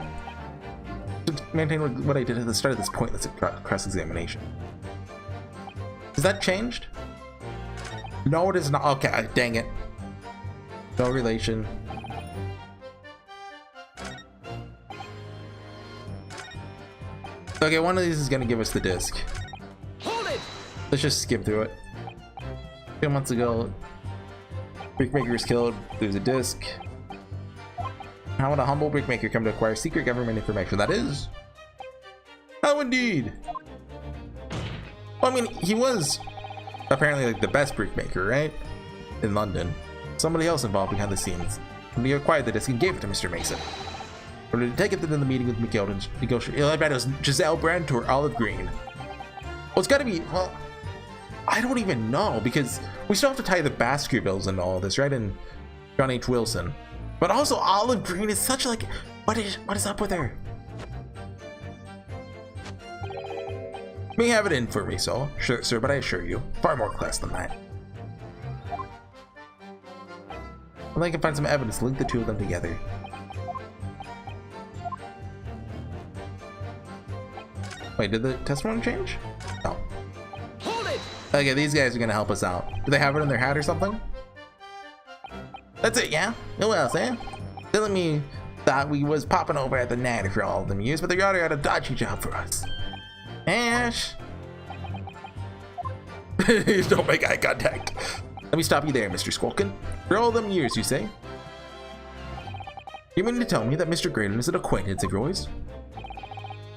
To maintain what I did at the start of this pointless cross-examination. Is that changed? No, it is not. Okay, dang it. No relation. Okay, one of these is gonna give us the disc. Hold it! Let's just skip through it. 2 months ago, brickmaker is killed. There's a disc. How would a humble brickmaker come to acquire secret government information? That is. How indeed. Well, I mean, he was apparently like the best brickmaker, right? In London. Somebody else involved behind the scenes. When he acquired the disc and gave it to Mr. Mason. Or did he take it to the meeting with McGill and negotiate? I bet it was Giselle Brandt or Olive Green. Well, it's gotta be, well, I don't even know, because we still have to tie the Baskervilles into all this, right? And John H. Wilson. But also Olive Green is such like, what is up with her? May have it in for me, so sure, sir, but I assure you, far more class than that. Well, I can find some evidence to link the two of them together. Wait, did the testimony change? No. Hold it! Okay, these guys are gonna help us out. Do they have it in their hat or something? That's it, yeah? Who else, eh? Telling me thought we was popping over at the Natty for all of them years, but the yard had a dodgy job for us. Ash! Please don't make eye contact. Let me stop you there, Mr. Squawkin. For all them years, you say? You mean to tell me that Mr. Graydon is an acquaintance of yours?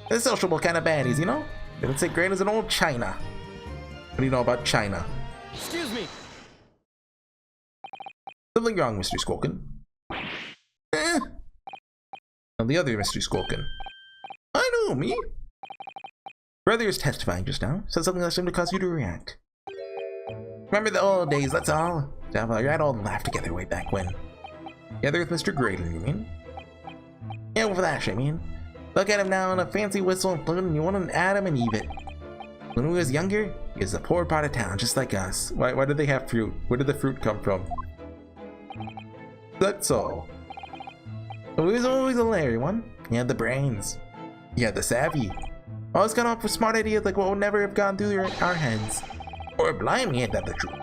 They're sociable kind of baddies, you know? They would say Graydon's an old China. What do you know about China? Excuse me. Something wrong, Mr. Squawkin. And the other Mr. Squawkin. I know, me. Brother is testifying just now. Said something that seemed to cause you to react. Remember the old days, that's all. You had all laughed together way back when. Together with Mr. Graydon, you mean? Yeah, with Ash, I mean. Look at him now in a fancy whistle and flute, and you want to add him and Eve it. When he was younger, he was a poor part of town, just like us. Why did they have fruit? Where did the fruit come from? That's all. But he was always a Larry one. He had the brains. He had the savvy. Always got off with smart ideas like what would never have gone through our heads. Or blimey, ain't that the truth?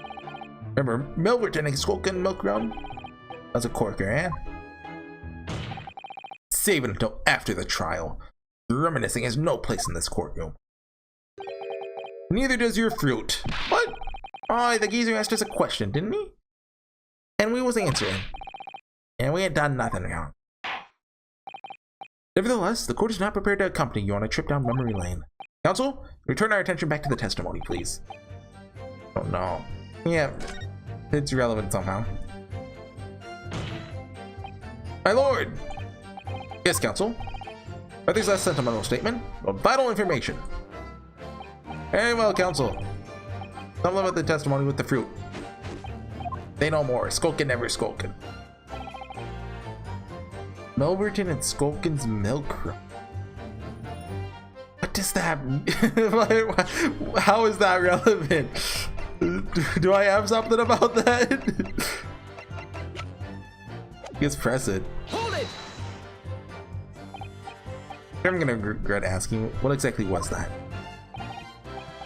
Remember Milverton and Skulkin Milk Run? That was a corker, eh? Save it until after the trial. Reminiscing has no place in this courtroom. Neither does your fruit. What? Oh, the geezer asked us a question, didn't he? And we was answering. And we had done nothing wrong. Nevertheless, the court is not prepared to accompany you on a trip down memory lane. Counsel, return our attention back to the testimony, please. Oh no. Yeah, it's relevant somehow. My lord! Yes, counsel. Brother's last sentimental statement of vital information. Very well, counsel. Some limit the testimony with the fruit. They know more. Skulkin never skulkin. Milverton and Skulkin's milk run. What does that mean? How is that relevant? Do I have something about that? Just press it. Hold it! I'm gonna regret asking, what exactly was that?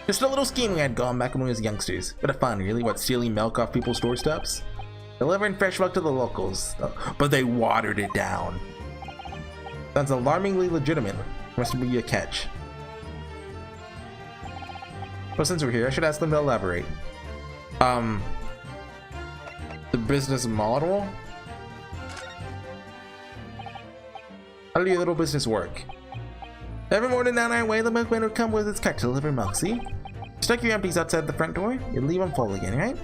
Just a little scheme we had going back when we was youngsters. Bit of fun, really. What, stealing milk off people's doorsteps? Delivering fresh milk to the locals. But they watered it down. Sounds alarmingly legitimate. Must be a catch. Well, since we're here, I should ask them to elaborate. The business model? How do your little business work? Every morning down our way, the milkman would come with his cart to deliver milk, see? Stuck your empties outside the front door, you leave them full again, right?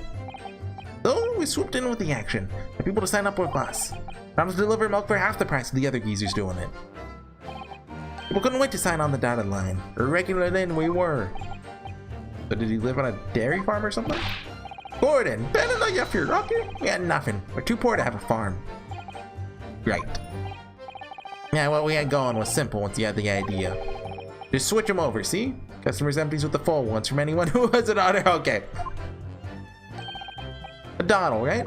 So we swooped in with the action, for people to sign up with us. Promised to deliver milk for half the price of the other geezers doing it. People couldn't wait to sign on the dotted line. Regular then we were. So did he live on a dairy farm or something? Gordon, better than you for rocker? We had nothing. We're too poor to have a farm. Right. Yeah, what we had going was simple once you had the idea. Just switch them over, see? Customers empties with the full ones from anyone who was an order. Okay. A dawdle, right?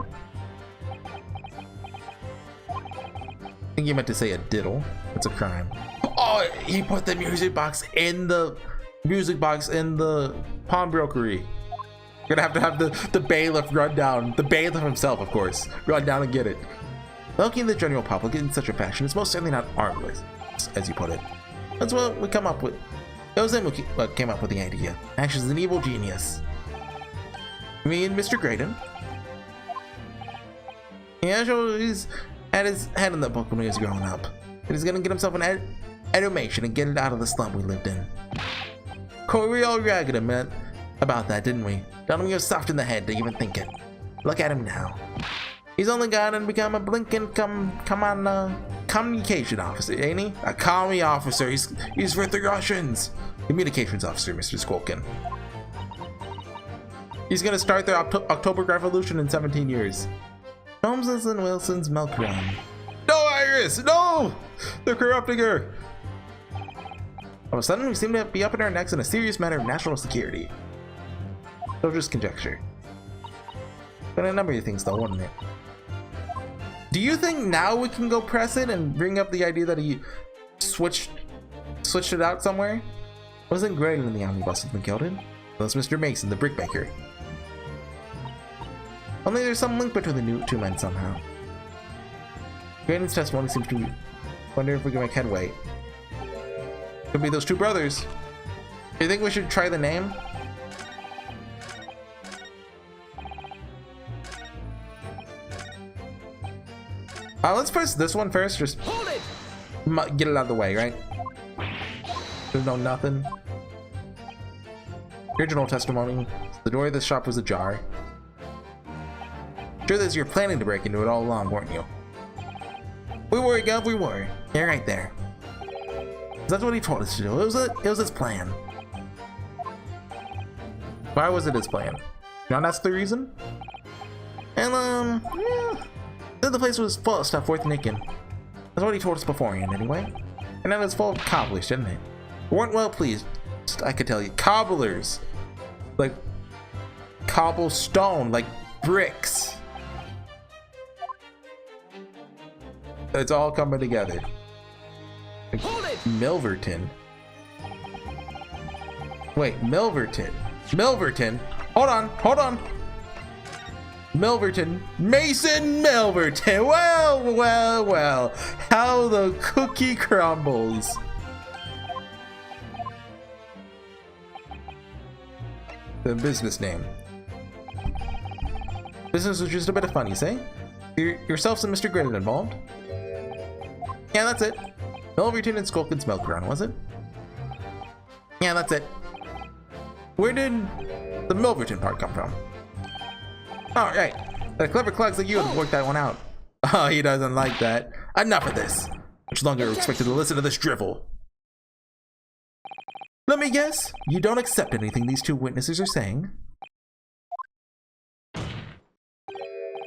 I think you meant to say a diddle. It's a crime. Oh, he put the music box in the pawnbrokery. You're gonna have to have the bailiff run down. The bailiff himself, of course, run down and get it. Milking the general public in such a fashion is most certainly not harmless, as you put it. That's what we come up with. It was him who came up with the idea. Actually, he's an evil genius. Me and Mr. Graydon. Yeah, sure, he's had his head in the book when he was growing up. And he's gonna get himself an animation and get it out of the slump we lived in. Corey, we all ragged him about that, didn't we? Told him he was soft in the head to even think it. Look at him now. He's only gone and become a blinking communication officer, ain't he? A commie officer. He's with the Russians. Communications officer, Mr. Skolkin. He's gonna start their October Revolution in 17 years. Holmes's and Wilson's milk run. No, Iris! No! They're corrupting her! All of a sudden, we seem to be up in our necks in a serious matter of national security. So just conjecture. But a number of things though, wouldn't it? Do you think now we can go press it and bring up the idea that he switched it out somewhere? Wasn't Graydon in the omnibus with McGilded? Well, it's Mr. Mason, the brickmaker. Only there's some link between the two men somehow. Graydon's testimony seems to be... Wonder if we can make headway. Could be those two brothers. Do you think we should try the name? Let's press this one first. Just Hold it! Get it out of the way, right? There's no nothing. Original testimony. The door of the shop was ajar. Sure that you're planning to break into it all along, weren't you? We were, Gov, we were. Yeah, right there. That's what he told us to do. It was his plan. Why was it his plan? You know, that's the reason? And, yeah. The place was full of stuff worth nicking. That's what he told us beforehand, anyway. And then it was full of cobblers, didn't it? We weren't well pleased, I could tell you. Cobblers. Like, cobblestone, like bricks. It's all coming together. Like, Hold it! Milverton. Wait, Milverton. Milverton? Hold on. Milverton. Mason Milverton. Well. How the cookie crumbles. The business name. Business was just a bit of fun, you say? Yourselves and Mr. Graydon involved? Yeah, that's it. Milverton and Skolkin's milk run, was it? Yeah, that's it. Where did the Milverton part come from? Oh, right. The clever clugs like you have worked that one out. Oh, he doesn't like that. Enough of this. Much longer are we expected to listen to this drivel? Let me guess. You don't accept anything these two witnesses are saying?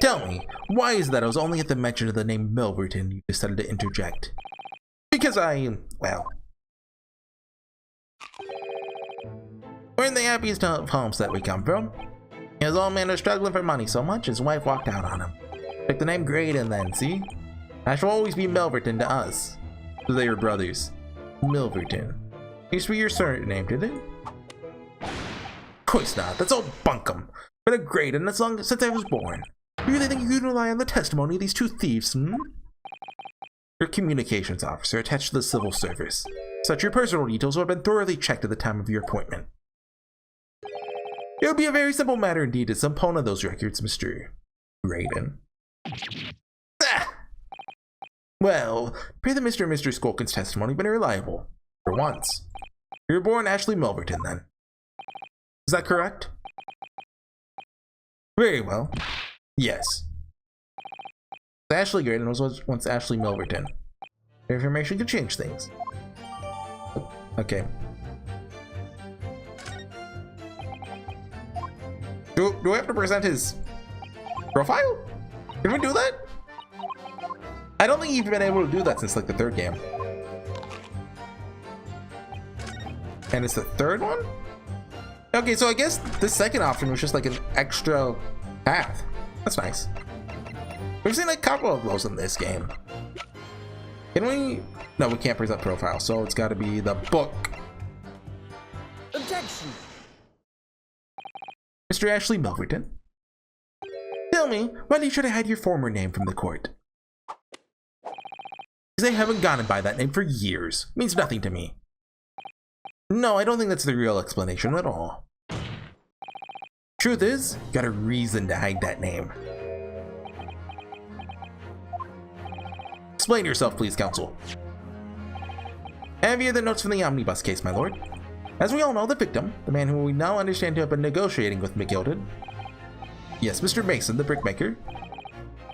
Tell me, why is that I was only at the mention of the name Milverton you decided to interject? Because well... We're in the happiest of homes that we come from. His old man was struggling for money so much, his wife walked out on him. Took the name Graydon then, see? I shall always be Milverton to us. So they were brothers. Milverton. Used to be your surname, did it? Of course not, that's all bunkum. Been a Graydon as long since I was born. You really think you can rely on the testimony of these two thieves, hmm? Your communications officer attached to the civil service. Such your personal details will have been thoroughly checked at the time of your appointment. It would be a very simple matter indeed to subpoena those records, Mr. Graydon. Ah! Well, pray that Mr. and Mr. Skulkin's testimony been reliable. For once. You were born Ashley Milverton, then. Is that correct? Very well. Yes. Ashley Graydon was once Ashley Milverton. Information could change things. Okay. Do we have to present his profile? Can we do that? I don't think you've been able to do that since like the third game. And it's the third one? Okay, so I guess the second option was just like an extra path. That's nice. We've seen a couple of those in this game. Can we? No, we can't present profile, so it's got to be the book. Objection. Mr. Ashley Milverton, tell me, why do you try to hide your former name from the court? Because I haven't gone by that name for years. It means nothing to me. No, I don't think that's the real explanation at all. Truth is, you got a reason to hide that name. Explain yourself, please, counsel. Have you the notes from the omnibus case, my lord? As we all know, the victim, the man who we now understand to have been negotiating with McGilded. Yes, Mr. Mason, the brickmaker.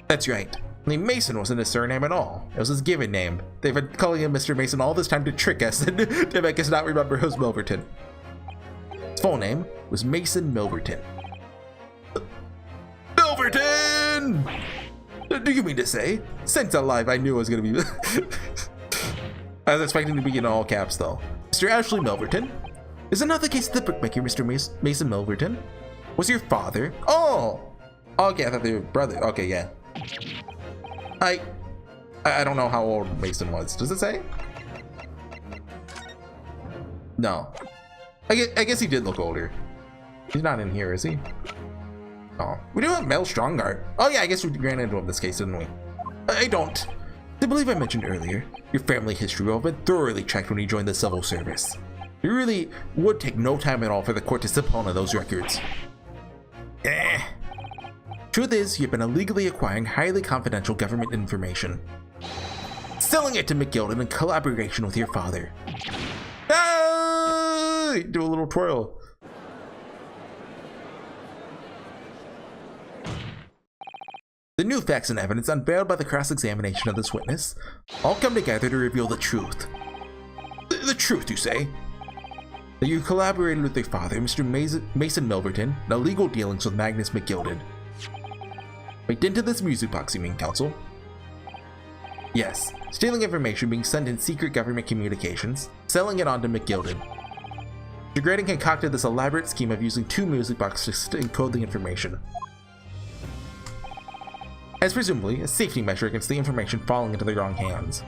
That's right. The Mason wasn't his surname at all. It was his given name. They've been calling him Mr. Mason all this time to trick us and to make us not remember who's Milverton. His full name was Mason Milverton. Milverton! Do you mean to say? Since alive, I knew it was gonna be. I was expecting to be in all caps, though. Mr. Ashley Milverton? Is it not the case that the brickmaker, Mr. Mason Milverton, was your father? Oh! Okay, I thought they were brother. Okay, yeah. I don't know how old Mason was. Does it say? No. I guess he did look older. He's not in here, is he? Oh, we do have Mel Strongguard. Oh yeah, I guess we ran into him in this case, didn't we? I don't. I believe I mentioned earlier, your family history will have been thoroughly checked when you joined the civil service. It really would take no time at all for the court to subpoena those records. Truth is, you've been illegally acquiring highly confidential government information. Selling it to McGilded in collaboration with your father. Ah! Do a little twirl. The new facts and evidence unveiled by the cross-examination of this witness all come together to reveal the truth. The truth, you say? That you collaborated with your father, Mr. Mason Milverton, in illegal dealings with Magnus McGilded. By dint of this music box, you mean, counsel? Yes, stealing information being sent in secret government communications, selling it on to McGilded. Mr. Graydon concocted this elaborate scheme of using two music boxes to encode the information. As presumably a safety measure against the information falling into the wrong hands.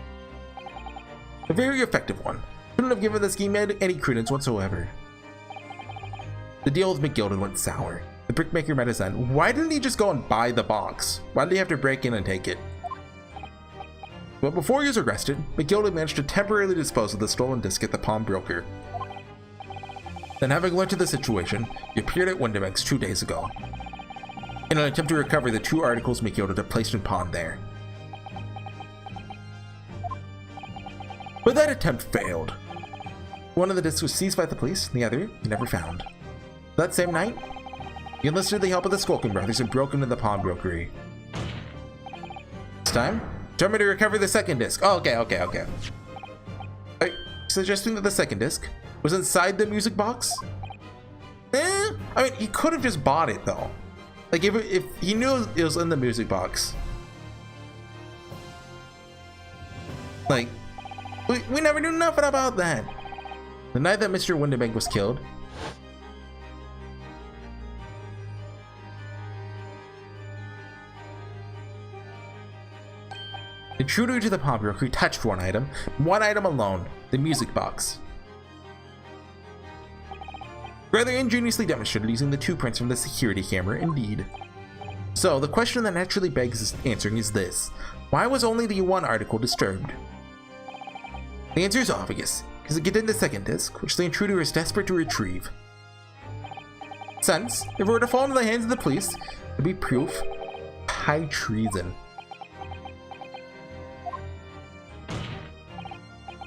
A very effective one. Couldn't have given the scheme any credence whatsoever. The deal with McGilded went sour. The brickmaker met his end. Why didn't he just go and buy the box? Why did he have to break in and take it? But before he was arrested, McGilded managed to temporarily dispose of the stolen disc at the pawnbroker. Then, having learned of the situation, he appeared at Windibanks 2 days ago, in an attempt to recover the two articles McGilded had placed in pawn there. But that attempt failed. One of the discs was seized by the police, and the other he never found. That same night, he enlisted the help of the Skulkin brothers and broke into the pawnbrokery. This time, determined to recover the second disc. Oh, okay. Are you suggesting that the second disc was inside the music box? I mean, he could have just bought it, though. Like, if he knew it was in the music box. Like, we never knew nothing about that. The night that Mr. Windibank was killed, the intruder to the pawnbroker touched one item alone, the music box. Rather ingeniously demonstrated using the two prints from the security camera, indeed. So, the question that naturally begs answering is this. Why was only the one article disturbed? The answer is obvious, because it contained the second disc, which the intruder is desperate to retrieve. sense. If it were to fall into the hands of the police, it'd be proof of high treason.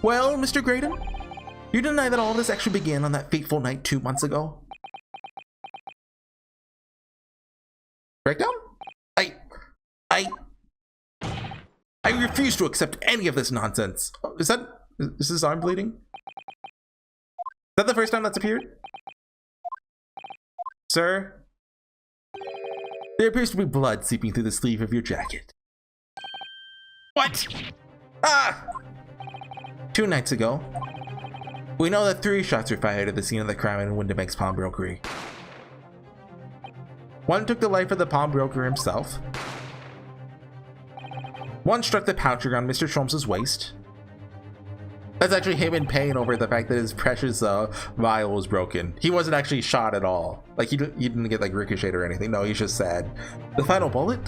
Well, Mr. Graydon, you deny that all of this actually began on that fateful night 2 months ago? Breakdown? I refuse to accept any of this nonsense. Oh, is his arm bleeding? Is that the first time that's appeared? Sir? There appears to be blood seeping through the sleeve of your jacket. What? Ah! 2 nights ago, we know that 3 shots were fired at the scene of the crime in Windibank's pawnbrokery. 1 took the life of the pawnbroker himself. 1 struck the pouch around Mr. Sholmes's waist. That's actually him in pain over the fact that his precious vial was broken. He wasn't actually shot at all. Like he didn't get like ricocheted or anything. No, he's just sad. The final bullet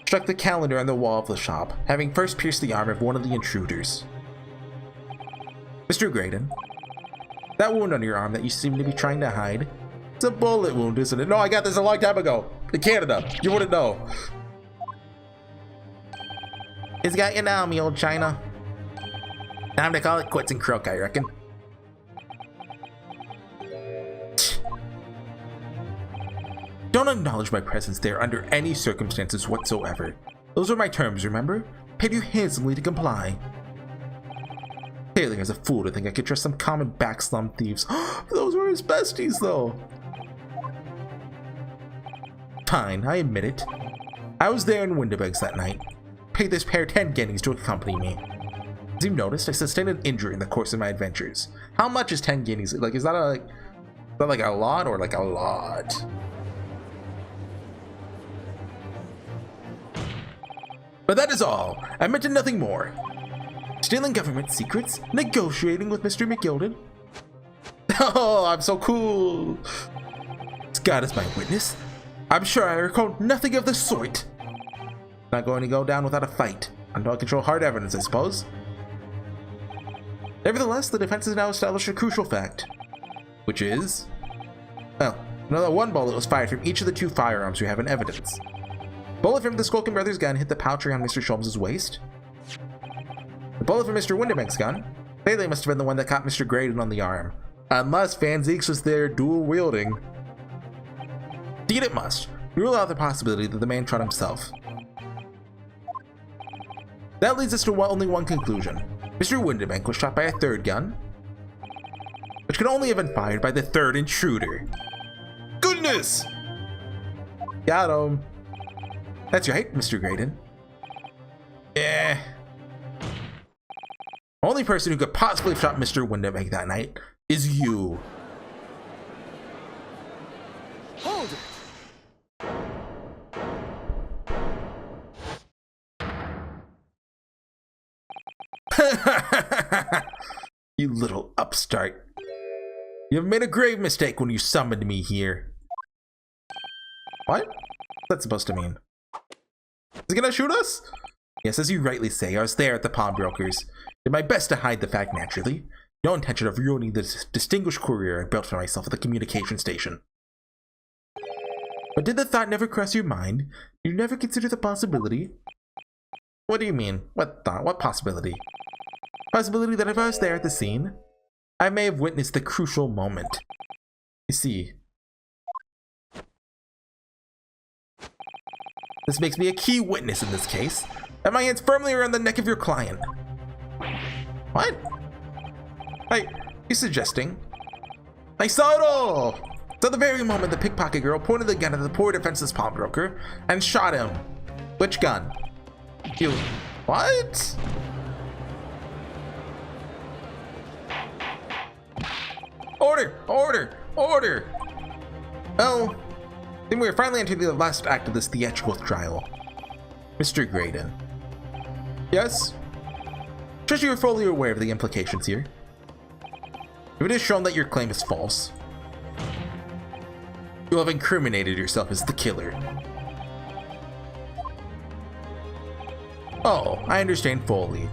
struck the calendar on the wall of the shop, having first pierced the arm of one of the intruders. Mr. Graydon, that wound on your arm that you seem to be trying to hide, it's a bullet wound, isn't it? No, I got this a long time ago in Canada. You wouldn't know. He's got you now, me old China. Time to call it quits and croak, I reckon. Don't acknowledge my presence there under any circumstances whatsoever. Those are my terms, remember? Paid you handsomely to comply. Failing as a fool to think I could trust some common backslum thieves. Those were his besties, though. Fine, I admit it. I was there in Windibags that night. Paid this pair 10 guineas to accompany me. As you noticed, I sustained an injury in the course of my adventures. How much is 10 guineas? Like, is that like a lot or like a lot? But that is all. I meant nothing more. Stealing government secrets, negotiating with Mr. McGilden. Oh, I'm so cool. God is my witness. I'm sure I recall nothing of the sort. Not going to go down without a fight. Until I control hard evidence, I suppose. Nevertheless, the defense has now established a crucial fact. Which is... well, another 1 bullet was fired from each of the 2 firearms we have in evidence. Bullet from the Skulkin Brothers' gun hit the pouch around Mr. Sholmes' waist. The bullet from Mr. Windibank's gun, they must have been the one that caught Mr. Graydon on the arm. Unless Van Zeeks was there dual wielding. Indeed it must. Rule out the possibility that the man shot himself. That leads us to only one conclusion. Mr. Windibank was shot by a 3rd gun, which could only have been fired by the 3rd intruder. Goodness! Got him. That's right, Mr. Graydon. Yeah. Only person who could possibly have shot Mr. Windibank that night is you. Hold it! You little upstart. You have made a grave mistake when you summoned me here. What? What's that supposed to mean? Is he gonna shoot us? Yes, as you rightly say, I was there at the pawnbrokers. Did my best to hide the fact naturally. No intention of ruining the distinguished career I built for myself at the communication station. But did the thought never cross your mind? Did you never consider the possibility? What do you mean? What thought? What possibility? Possibility that if I was there at the scene, I may have witnessed the crucial moment. You see, this makes me a key witness in this case, and my hands firmly around the neck of your client. What? Hey, you suggesting? I saw it all! So the very moment the pickpocket girl pointed the gun at the poor defenseless pawnbroker and shot him. Which gun? You... what? Order! Order! Order! Well, then we are finally entering the last act of this theatrical trial. Mr. Graydon. Yes? Trust you are fully aware of the implications here. If it is shown that your claim is false, you will have incriminated yourself as the killer. Oh, I understand fully.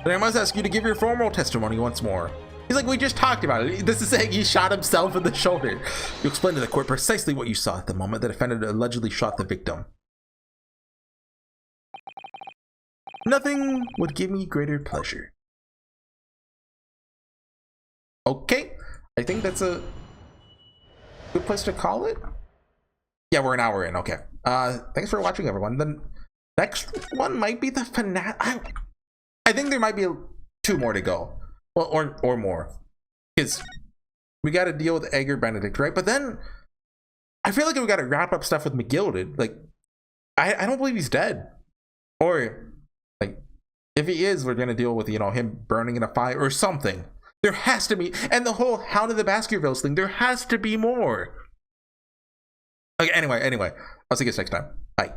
Then I must ask you to give your formal testimony once more. He's like, we just talked about it. This is saying he shot himself in the shoulder. You explain to the court precisely what you saw at the moment the defendant allegedly shot the victim. Nothing would give me greater pleasure. Okay, I think that's a good place to call it. Yeah, we're an hour in. Okay. Thanks for watching, everyone. The next one might be the finale. I think there might be 2 more to go. Well, or more, because we got to deal with Edgar Benedict, right? But then I feel like we got to wrap up stuff with McGilded. Like, I don't believe he's dead, or like if he is, we're gonna deal with, you know, him burning in a fire or something. There has to be, and the whole Hound of the Baskervilles thing. There has to be more. Okay. Anyway, I'll see you guys next time. Bye.